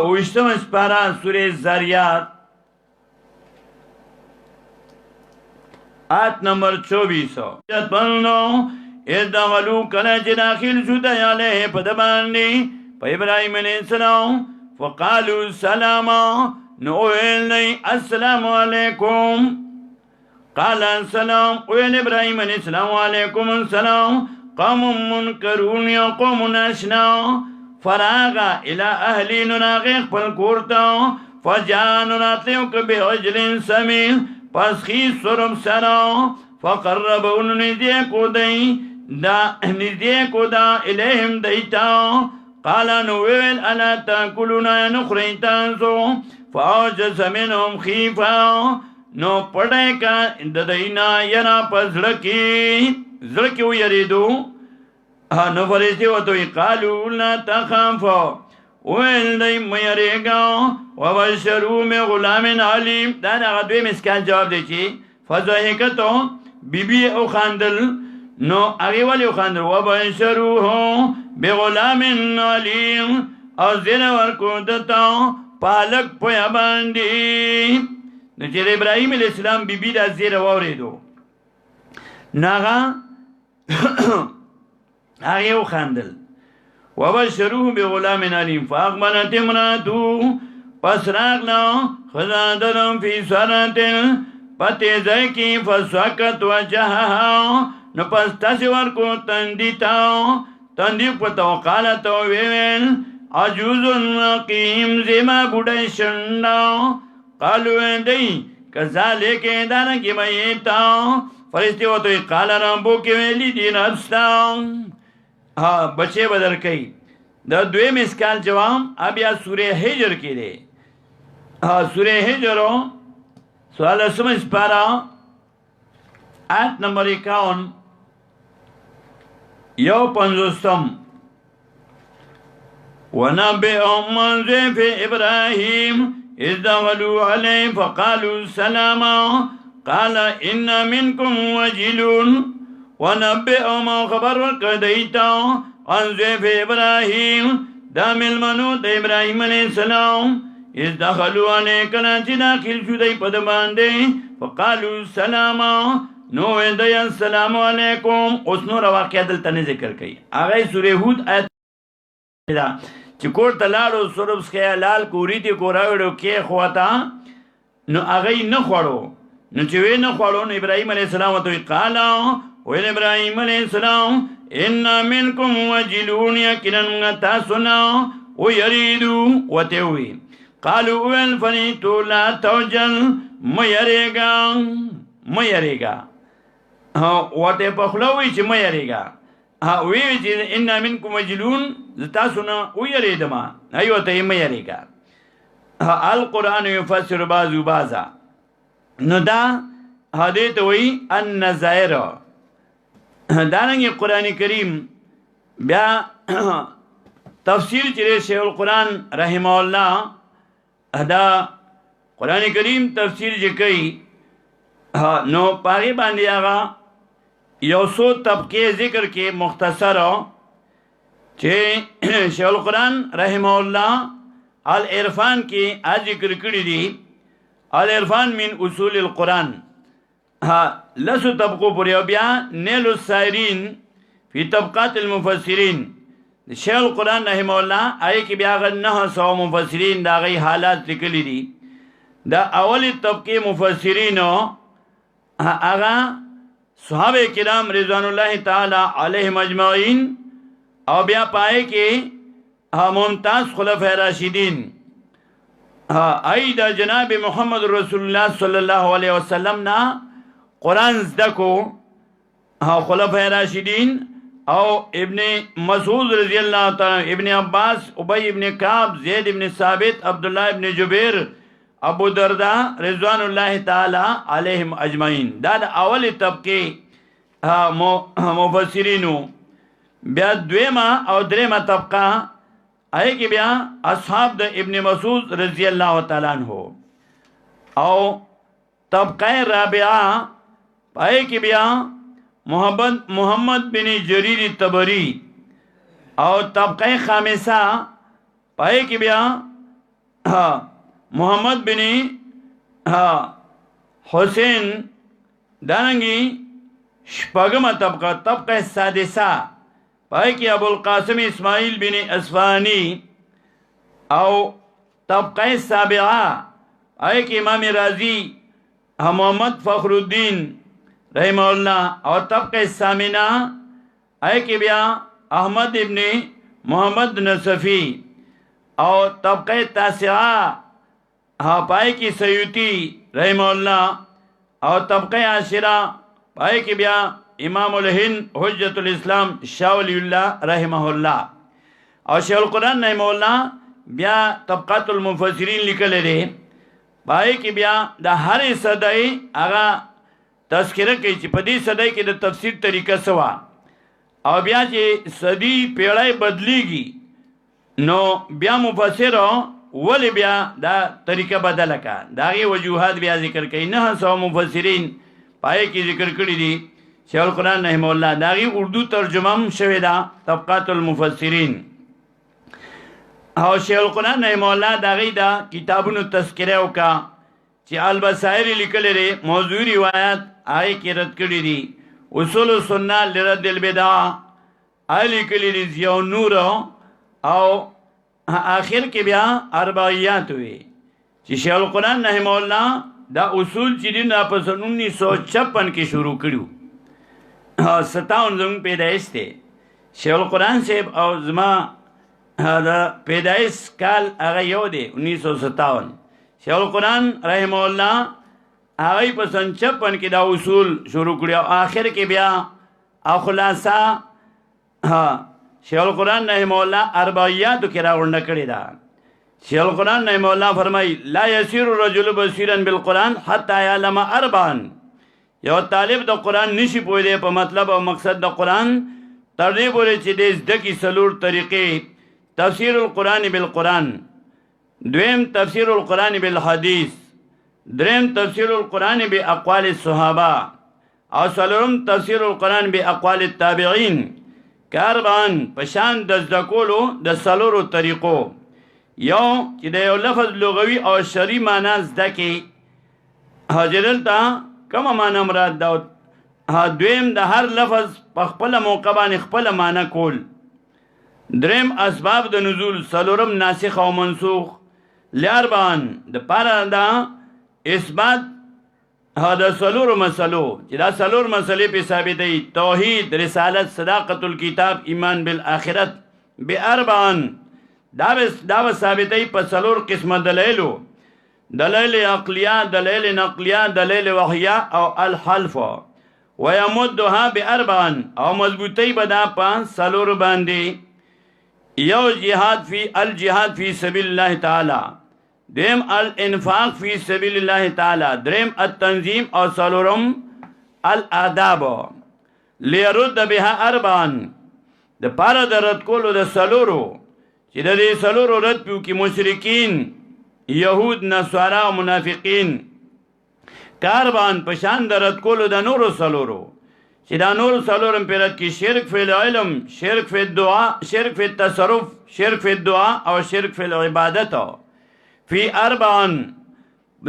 وشتم سپارا سوره زاریات آیت نمبر 24 بلنو ادغلو کله چې داخل شو د علیه په د باندې په ابراهیم علیه السلام فقالو سلاما نو ویلی السلام علیکم قال السلام ویل ابراهیم علیه السلام علیکم السلام قوم منکرون یا قوم ناشنا فراغا الى اهلی نراغیق پل کورتا فجان راتلیو کبی عجل سمیل پس خیز سرم سرا فقربون نزدیه کو دا الیهم دیتا قال نویل الا تاکلون نخریتانسو فاوجس منهم خیفا نو پڑھے کا ددینا ینا پا زڑکی و یریدو نو فرشتی و توی قالو لا تخافا ویل دی میریگا و بشرو میں غلام علیم دانا غدوی مسکان جواب دی چی فضحکتو بی بی او خاندل نو اغی والی او خاندل و بشرو ہو بی غلام علیم او زیر ورکو دتا پالک پویا باندی نو چیر ابراهیم علیہ السلام بی بی دا زیر واردو ناغا آغی او خاندل وبشروه بغلام علیم فاقبلت امراتو پس راغلا خزادرم فی سرطل پتیزای کی فسوکت وجهها نو پس تاسی ورکو تندی پتو قالتو ویویل عجوز رقیم زیما بوڑای شنڈا قالو دی کذالک دارنگی میتا فرشتی و توی قال ربو کی ویلی دی ربستا بچے بدر کئی دا دوی مسکال جوام اب یا سورہ حجر کی دے سورہ حجرو سوال سمجھ پارا آیت نمبر 51 یو پنزوستم وَنَبِّئْهُمْ عَنْ ضَيْفِ إِبْرَاهِيمَ إِذْ دَخَلُوا عَلَيْهِ فَقَالُوا سَلَامًا قَالَ إِنَّ مِنْكُمْ وَجِلُونَ وَنَبِّئْهُمْ خبر ورکدیتا عن ضيف إبراهيم دام المنوت إبراهيم عليه السلام إذ دخلوا عليه كناچ داخل شدی پد باندې فقالوا سلاما نو دی السلام علیکم اوس نو واقعہ دلته ذکر کړي هغه سورہ هود آیت چې کور تلاړو سوربس کې لال کوری دی کوراوړو کې خواتا نو هغه نه خوړو نو چې وې نه خوړو نو ابراهيم عليه السلام ته قال ویل ابراهيم عليه السلام انا منکم وجلون یقینا موږ تاسو نه ویریدو ورته وویل قالوا ویل فریتو لا توجل مه یریږه ورته په خوله وایي چې مه یریږه ویل چې انا منکم وجلون زه تاسو نه ویریدم هغې ورته یې مه یریږه القرآن یفسر بعضو بعضا نو دا دې ته وایي النظائر دارنګې قرآن کریم بیا تفسیر چې شیخ القرآن رحمه الله دا قرآن کریم تفسیر چې کوي نو پاغې باندې هغه یو څو طبقې ذکر کې مختصر چې شیخ القرآن رحمه الله العرفان کې ذکر کړي دي العرفان من اصول القرآن لسو طبقو پورې او بیا نیل السائرین فی طبقات المفسرین شیخ القرآن رحمه الله هغې کې بیا هغه 900 مفسرین د هغې حالات لیکلي دي د اولې طبقې مفسرینو هغه صحابه کرام رضوان الله تعالی علیهم اجمعین او بیا پای کې ممتاز خلفای راشدین ای د جناب محمد رسول الله صلی الله علیه وسلم نا قرآن زده کو خلفای راشدین او ابن مسعود رضی الله تعالی ابن عباس ابی ابن کعب زید ابن ثابت عبداللہ ابن جبیر ابو دردا رضوان الله تعالی علیهم اجمعین دا د اول طبقه مفسرینو بیا دویمه او دریمه طبقه هغې کې بیا اصحاب د ابن مسعود رضی الله تعالی عنہ او طبقه رابعه هغې کې بیا محمد بن جریر طبری او طبقه خامسه هغې کې بیا محمد بن حسین دارنګي شپږمه طبقه سادسه پای کې ابو القاسم اسماعیل بن اصفهانی او طبقه سابعه پای کې امام رازی محمد فخر الدین رحمه الله او طبقه ثامنه پای کې بیا احمد ابن محمد نصفی او طبقه تاسعه پای کې سیوطی رحمه الله او طبقه عاشره پای کې بیا امام الهند حجت الاسلام شاه ولی الله رحمه الله او شیخ القرآن رحمه الله بیا طبقات المفسرین لیکل دي پای کې بیا د هر صدای هغه تذکره کوي چې په دې صدای کې د تفسیر طریقه سوا او بیا چې صدی پیړۍ بدلیږي نو بیا مفسر ولی بیا دا طریقه بدله کا دا غي وجوهات بیا ذکر کوي 900 مفسرین پای کې ذکر کړی دي شیخ القرآن رحمه الله دا غي اردو ترجمه هم شوی دا طبقات المفسرین او شیخ القرآن رحمه الله دا غي دا کتابونو تذکره وکا چې البصائر لیکل لري موضوع روایت آی کې رد کړی دي اصول السنه لرد البدع آی لیکل دي ضیاء النور او آخر کې بیا اربعیات وي چې شیخ القرآن رحمه الله دا اصول چې دین په 1956 کې شروع کړو 57 زموږ پیدایش دی شیخ القرآن صاحب او زما دا پیدایش کال هغه یو دی 1957 شیخ القرآن رحمه الله هغه په 56 کې دا اصول شروع کړی او آخر کې بیا خلاصه شیخ القرآن رحمه الله اربعیاتو کې راغونډه کړې ده شیخ القرآن رحمه الله فرمایي لا يصير الرجل بصيرا بالقرآن حتى يعلم اربعا یو طالب د قرآن نشي پوهېدی په مطلب او مقصد د قرآن تر دې پورې چې دې زده کړي څلور طریقې تفسیر القرآن بالقرآن دویم تفسیر القرآن بالحدیث دریم تفسیر القرآن باقوال الصحابه او څلورم تفسیر القرآن باقوال التابعین کاربان پشان د زده کولو د څلورو طریقو یو چې د یو لفظ لغوي او شرعي معنا زده کړي حاضرل ته کومه معنا مراد ده دویم د هر لفظ په خپله موقع باندې خپله معنا کول دریم اسباب د نزول څلورم ناسخ او منسوخ لاربان د پاره دا اثبات دا سلور مسلو چې دا سلور مسلې په ثابتې توحید رسالت صداقت الکتاب ایمان بالآخرت باربعن دا ثابتې په سلور قسمه دلایلو دلیل عقلیه دلیل نقلیه دلیل وحیه او الحلف ويمدها باربعن او مضبوطی بدا په سلور باندې یو الجهاد فی سبیل الله تعالی دریم الانفاق فی سبیل الله تعالی دریم التنظیم او سلورم الاداب لیرد بها اربعن د پاره د رد کولو د سلورو چې د دې سلورو رد پیو کې مشرکین یهود نصارا او منافقین کاروان پشان د رد کولو د نورو سلورو چې دا نورو سلورم په رد کې شرک فی العلم شرک فی الدعاء شرک فی التصرف شرک فی الدعاء او شرک فی العبادت فی اربعن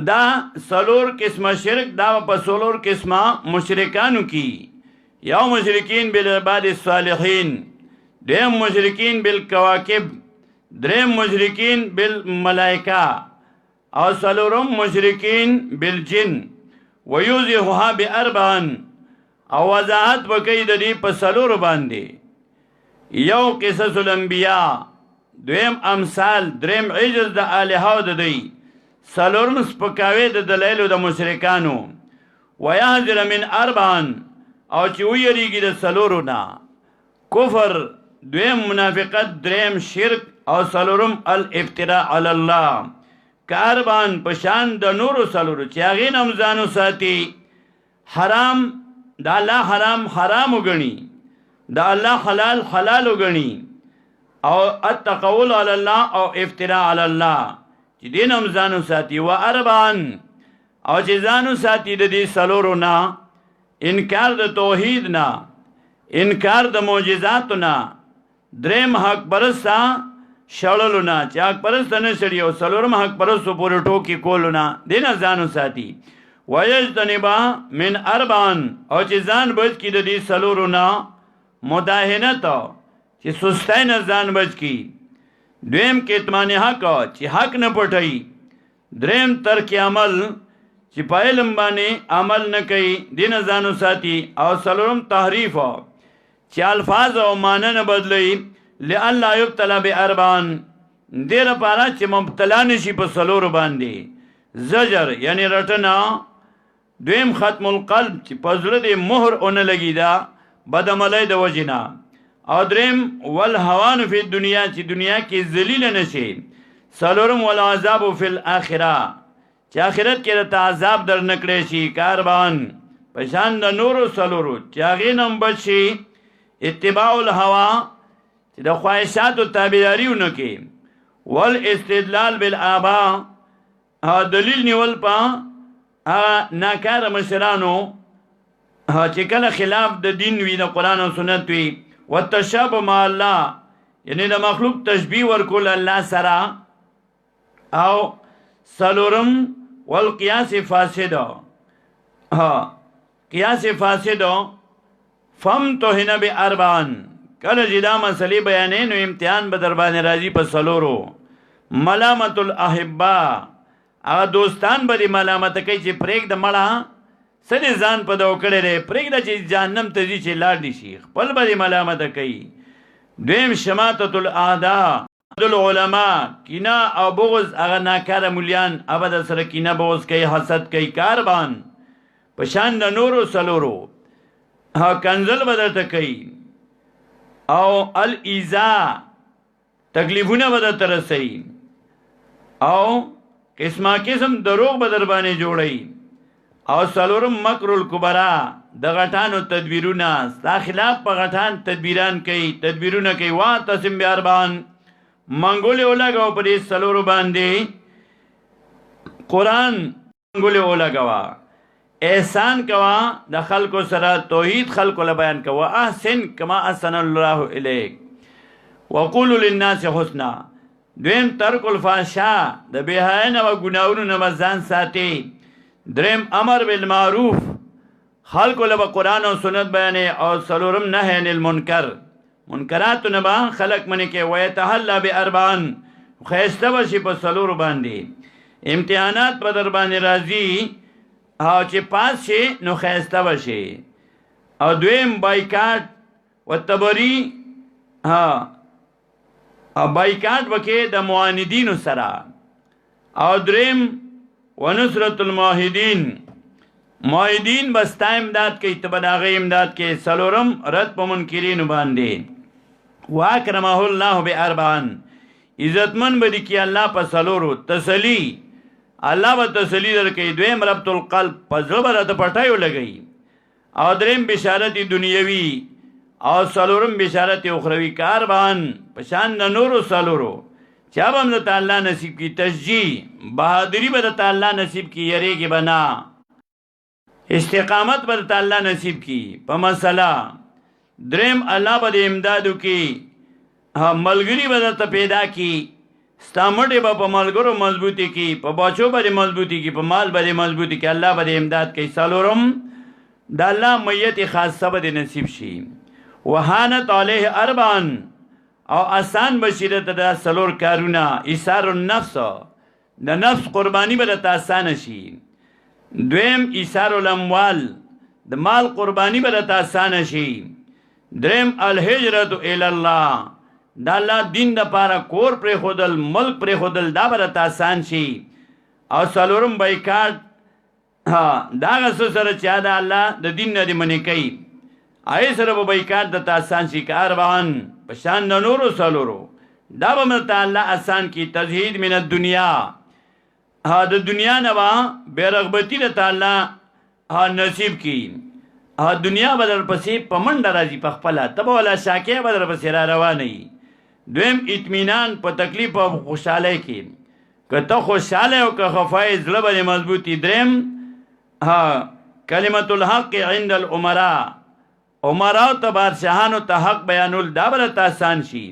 دا سلور قسمه شرک دا په سلور قسمه مشرکانو کی یو مشرکین بالعباد الصالحین دریم مشرکین بالکواکب دریم مشرکین بالملائکه او سلورم مشرکین بالجن ویوزیحها باربعن او وضاحت وکړي د دې په سلور باندې یو قصص الانبیاء دویم امثال دریم عجز د الها د دی سلورم سپکاوی د دلایلو د مشرکانو ويحذر من اربعن او چې ویریږي د سلورو نه کفر دویم منافقت دریم شرک او سلورم الافتراء علی الله کاربان پشان د نورو سلورو چې هغې نه هم ځانو ساتي حرام د الله حرام حرام وګڼي د الله حلال حلال وګڼي او التقول علی الله او افتراء علی الله چې دې نه هم ځانو ساتي و اربعن او چې ځانو ساتي د دې سلورو نه انکار د توحید نه انکار د معجزاتو نه دریم حق پرسته شړلو نه چې حق پرسته نه شړي او څلورم حق پرستو پورې ټوکې کولو نه دې نه ځانو ساتي ویجتنبا من اربعن او چې ځان بچ کړي د دې څلورو نه مداهنت چې سستی نه ځان بچ کړي دویم کتمان حق چې حق نه پټوي دریم ترک عمل چې په علم باندې عمل نه کوي دې نه ځانو ساتي او څلورم تحریف چې الفاظ او معنی نه بدلوي لئلا یبتلا باربعن دې لپاره چې مبتلا نشي په سلورو باندې زجر یعنی رټنا دویم ختم القلب چې په زړه دې مهر اونه لګي دا بدعملی د وجنا او دریم والهوان فی الدنیا چې دنیا کې ذلیل نشي سلورم والعذاب فی الاخره چې آخرت کې د عذاب در نکړې شي کاربان پشان د نورو سلورو چې هغې نه هم بچ شي اتباع الهوا چې د خواهشاتو تابعداري ونه کې والاستدلال بالآباء دلیل نیول په ناکاره مشرانو چې کله خلاف د دین وي د قرآن او سنت وي والتشابه مع الله یعنی د مخلوق تشبیه ورکول الله سره او سلورم والقیاس فاسد قیاس فاسد فامتحن باربعن کله چې دا مسلې بیانې نو امتحان به در باندې راځي په سلورو ملامت الاحبا هغه دوستان به دې ملامت کوي چې پرېږده مړه څه دې ځان په دو کړی دی پرېږده چې جهنم ته ځي چې لاړ دي شي خپل به دې ملامت کوي دویم شماتت الاعداء العلماء کینه او بغض هغه ناکاره مولیان هغه در سره کینه بغض کوي حسد کوي کاربان په شان د نورو سلورو کنزل به درته کوي او الایذا تکلیفونه به درته رسوي او قسمه قسم دروغ به در باندې جوړوي او سلورم مکر الکبرا د غټانو تدبیرونه ستا خلاف په غټان تدبیران کوي تدبیرونه کوي واعتصم باربعن منګولې ولګوه په دې سلورو باندې قرآن منګولې ولګوه احسان کوا د خلکو سره توحید خلکو له بیان کوا احسن کما احسن الله الیک وقولوا للناس حسنا دویم ترک الفحشاء د بهایه نه او ګناهونو نه ځان ساتي دریم امر بالمعروف خلکو له قرآن او سنت بیانې او څلورم نهی عن المنکر منکراتو نه به خلک منې کې ویتحلی باربعن ښایسته به شي په څلورو باندې امتحانات به در باندې راځي او چې پاس شي نو ښایسته به شي. او دویم بایکاټ و تبری بایکاټ وکې د معاندینو سره. او دریم ونصرت الموحدین، موحدین بستا امداد کوي ته به د هغې امداد کوي. څلورم رد په منکرینو باندې. واکرمه الله باربعن، عزتمن به دي کي الله په څلورو. تسلی، الله به تسلی درکوي. دویم ربط القلب، په زړه به راته پټیو لګوي. او دریم بشارت دنیوي. او څلورم بشارت اخروي. کاربان په شان د نورو څلورو چا به هم د تعالی نصیب کی. تشجیع، بہادری به د تعالی نصیب کی، یریږي به نه. استقامت به د تعالی نصیب کی په مسله. دریم الله به د امدادو کی، ملګری به درته پیدا کی. ستا مټې به په ملګرو مضبوطی کی، په بچو به مضبوطی کی، په مال به مضبوطی کی. الله به د امداد کوي. څلورم د الله میت خاصه به د نصیب شي. وهانت علیه اربعن، او آسان بشیرت د څلور کارونه. ایثار النفس، د نفس قربانی به درته آسانه شي. دویم ایثار الاموال، د مال قربانی به درته آسانه شي. دریم الهجرت الی الله، د الله دین دپاره کور پرېښودل، ملک پرېښودل، دا به درته آسان شي. او څلورم بایکاټ، دا هغه څه سره چې د الله د دین نه دې منې کوي، هغې سره به بایکاټ درته آسان شي. کاربان په شان د نورو څلورو، دا به درته الله آسان کي. تزهید من الدنیا، د دنیا نه به بېرغبتي درته الله نصیب کی. دنیا به درپسې په منډه راځي په خپله، ته به ولا شاکې به درپسې را روانه وي. دویم اطمینان په تکلیف او خوشحالۍ کې، که ته خوشحاله او که خفه زړه به دې مضبوطي. دریم کلمت الحق عند الامراء، عمراو ته بادشاهانو ته حق بیانول، دا به درته آسان شي.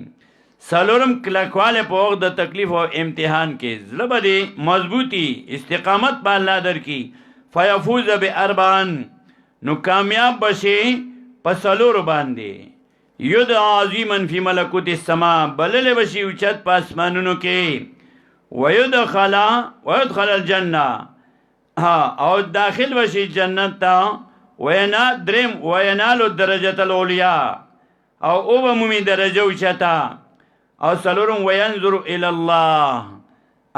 څلورم کلکوالی په وخت د تکلیف او امتحان کې، زړه به دې مضبوطي، استقامت به الله درکړي. فیفوز باربعن، نو کامیاب بشي په څلورو باندې. یدعا عظیما فی ملکوت السما، بللی بشي اوچت په اسمانونو کې. ویدخل الجنه، او داخل بشي جنت ته. دریم وینالو درجة العلیا، او به مومي درجه اوچته. او څلورم وینظر الی الله،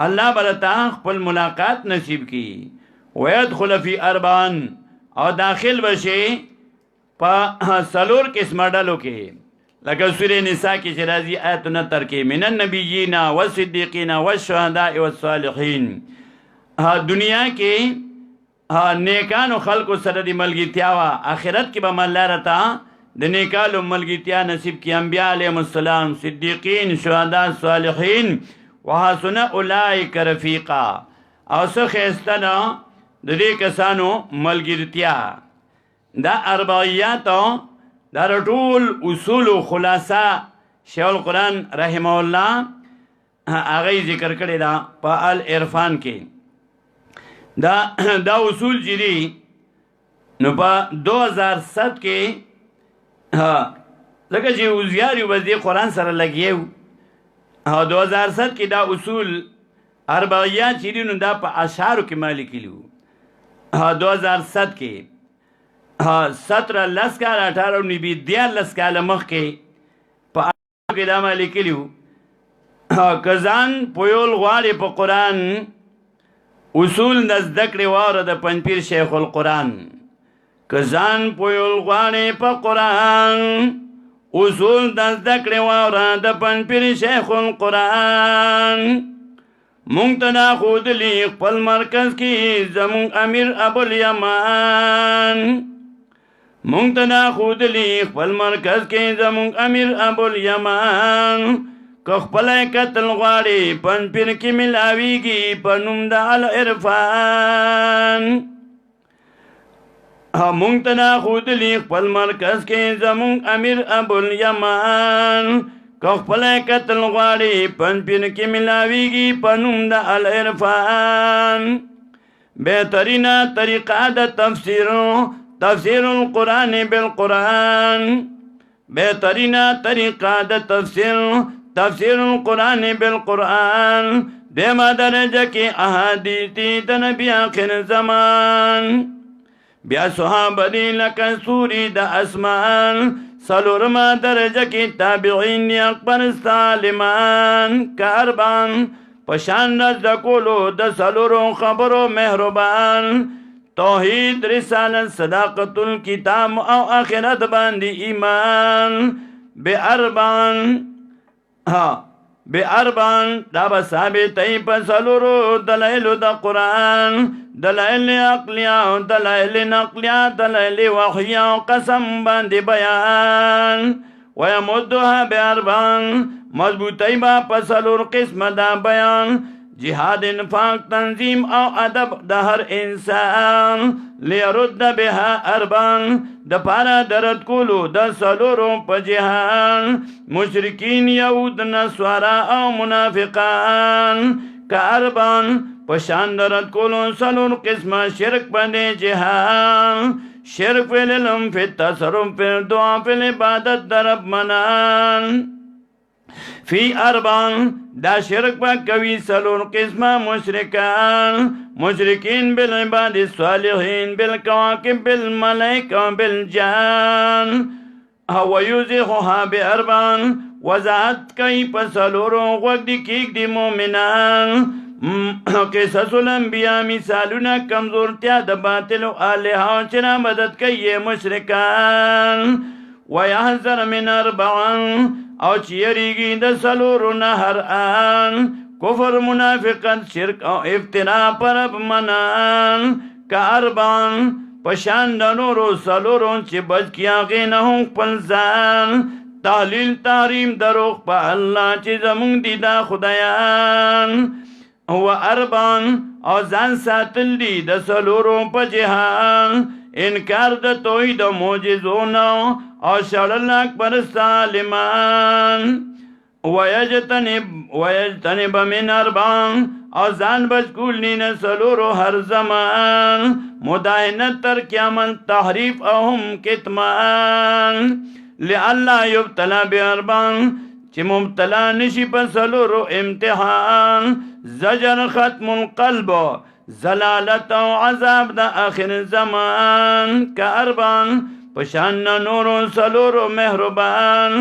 الله به درته خپل ملاقات نصیب کی. ویدخل فی اربعن، او داخل بشي په څلور قسمه ډلو کې، لکه سورې نساء کې چې راځي آیت 69 کې، من النبیین والصدیقین والشهداء والصالحین. دنیا کې نیکانو خلقو سره د ملګرتیا وه، آخرت کې به الله راته د نیکانو ملګرتیا نصیب کړي. انبیا علیهم السلام، صدیقین، شهدا، صالحین، وحسن اولئک رفیقا. او څه ښایسته ده د دې کسانو ملګرتیا. دا اربعیاتو دا ټول اصول و خلاصه شیخ القرآن رحمه الله هغه ذکر کړی دا په العرفان کې. دا اصول چې دي نو په 2007 کې لکه چې وزیار یو بس دې قرآن سره لګیو، 2007 کې دا اصول اربعیات چې دي نو دا په اشعارو کې ما لیکلي وو. 2007 کې 17 10 کال 18 19 10 کاله مخکې په اشعارو کې دا ما لیکلي وو. که ځان پویول غواړې په قرآن، اصول د زده کړې واوره د پنځپیر شیخ القرآن. که ځان پویول غواړې په قرآن، اصول د زده کړې واوره د پنځپیر شیخ القرآن. مونږ ته دا ښودلي خپل مرکز کې زمونږ امیر ابوالیمان. مونږ ته دا ښودلي خپل مرکز کې زمونږ امیر ابوالیمان. که خپلی قتل غواړي پنځپیر کې ملاویږي په نوم د العرفان. مونږ ته دا ښودلي خپل مرکز کې زمونږ امیر ابوالیمان. که خپلی قتل غواړي پنځپیر کې ملاویږي په نوم د العرفان. بهترینه طریقه د تفسیر القرآن بالقرآن. بهترینه طریقه د تفسیر القرآن بالقرآن دیما درجه کې احادیث دي د نبی آخر زمان بیا صحابه دي لکه سوري د اسمان سلورما درجه کې تابعین دي اکبر سالمان کاربان پشان د کولو د سلورو خبرو مهربان توحید رسالت صداقت الکتاب او آخرت باندې ایمان بے اربان دا با ثابتی پا سلورو دلائلو دا قرآن دلائل عقلیہ دلائل نقلیہ دلائل وحیہ قسم باندې بیان ویمدوها بے اربان مضبوطی با پا سلور قسم دا بیان جهاد انفاق تنظیم او ادب د هر انسان لیرد بها اربان د پارا درد کولو د سلورو په جهان مشرکین یهود نصارا او منافقان که اربان پشان درد کولو سلور قسم شرک باندې جهان شرک فی العلم فی التصرف فی الدعا فی العبادت درب منان فی اربان دا شرک با کوي سلور قسمه مشرکین بالعباد الصالحین بالکواکب بالملائکه بالجان او یوزخها باربان وضاحت کوي په سلورو غوږ دي کیک دي مؤمنان قصص الانبیاء مثالونه کمزورتیا د باطل او الها چې نه مدد کوي مشرکان ويحذر من اربعان او چیریگی د سلورو نه هر آن کفر منافقت شرک او افتراء پرب منان که اربان پشان د نورو سلورو چې بچ کیا غی نه هم خپل ځان تحلیل تحریم دروغ په الله چې زمونږ دي دا خدایان هو اربان او ځان ساتل دي د سلورو په جهان انکار د توحید او معجزونو او شړل اکبر سالمان ویجتنب من اربان او ځان بچکول نی نه سلورو هر زمان مداهنت تر قیامت تحریف او هم کتمان لئلا یبتلا باربان چې مبتلا نشي په سلورو امتحان زجر ختم القلب زلالت او عذاب د آخر زمان که اربان پشان نورو سلورو مهربان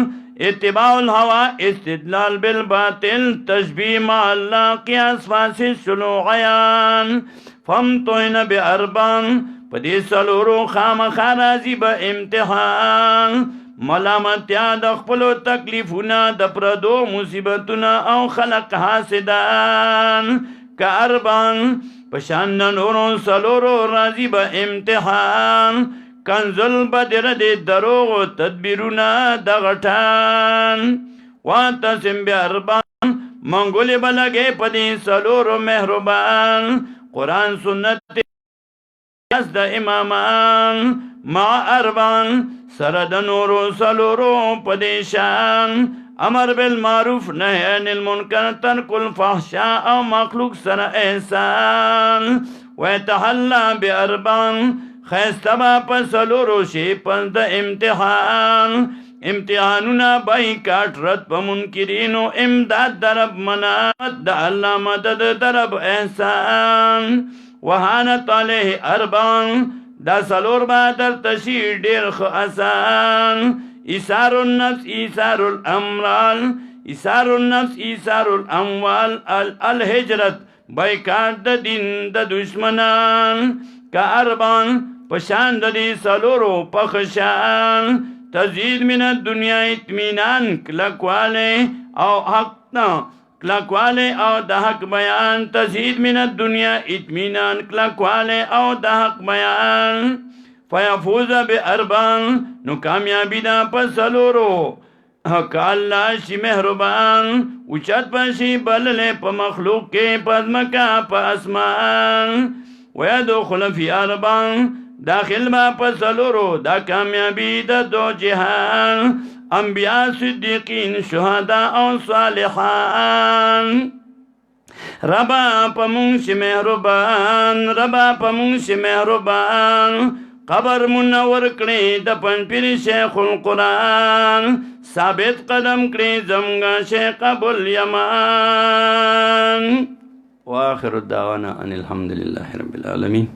اتباع الهوى استدلال بالباطل تشبیه مع الله قیاس فاسد شلو عیان فمتوین باربان پدی سلورو خامخا راځي به امتحان ملامتیا د خپلو تکلیفونه د پردو مصیبتونه او خلق حاسدان که اربان پشان نورو سلورو راځي به امتحان کنزل بدر دی دروغ و تدبیرونا دا غٹان وانتسم بیاربان منگولی بلگے پدی سلور و مہربان قرآن سنت از دا امامان مع اربان سرد نور و سلور و پدی شان امر بالمعروف نهی عن المنکر ترک الفحشاء او مخلوق سر احسان ویتحلا بیاربان خیستبا پا سلورو شی پس دا امتحانونا بائی کاٹ رد پا منکرینو امداد درب منات دا اللہ مدد درب احسان وحانت علیہ اربان دا سلور با در تشیر دیر خاسان ایثار النفس ایثار الامرال ایثار النفس ایثار الاموال الهجرت بائی کاٹ دا دین دا دشمنان کا اربان پشان د دې سلورو پخشان تزید من الدنیا اطمینان کلکواله او حق کلکواله او د حق بیان تزید من الدنیا اطمینان کلکواله او د حق بیان فیفوز باربان نو کامیابی دا په سلورو حق الله شي مهربان اوچت پشي بلله په مخلوق کې پزمکا په اسمان ويدخل في اربان داخل ما پسلورو دا کامیابی دا دو جهان انبیاء صدیقین شهداء او صالحان ربا پمونش مهربان ربا پمونش مهربان قبر منور کړي د پنځپیر شیخ القرآن ثابت قدم کړي زمغه شیخ ابو الیمان. واخر الدعوانا ان الحمد لله رب العالمين.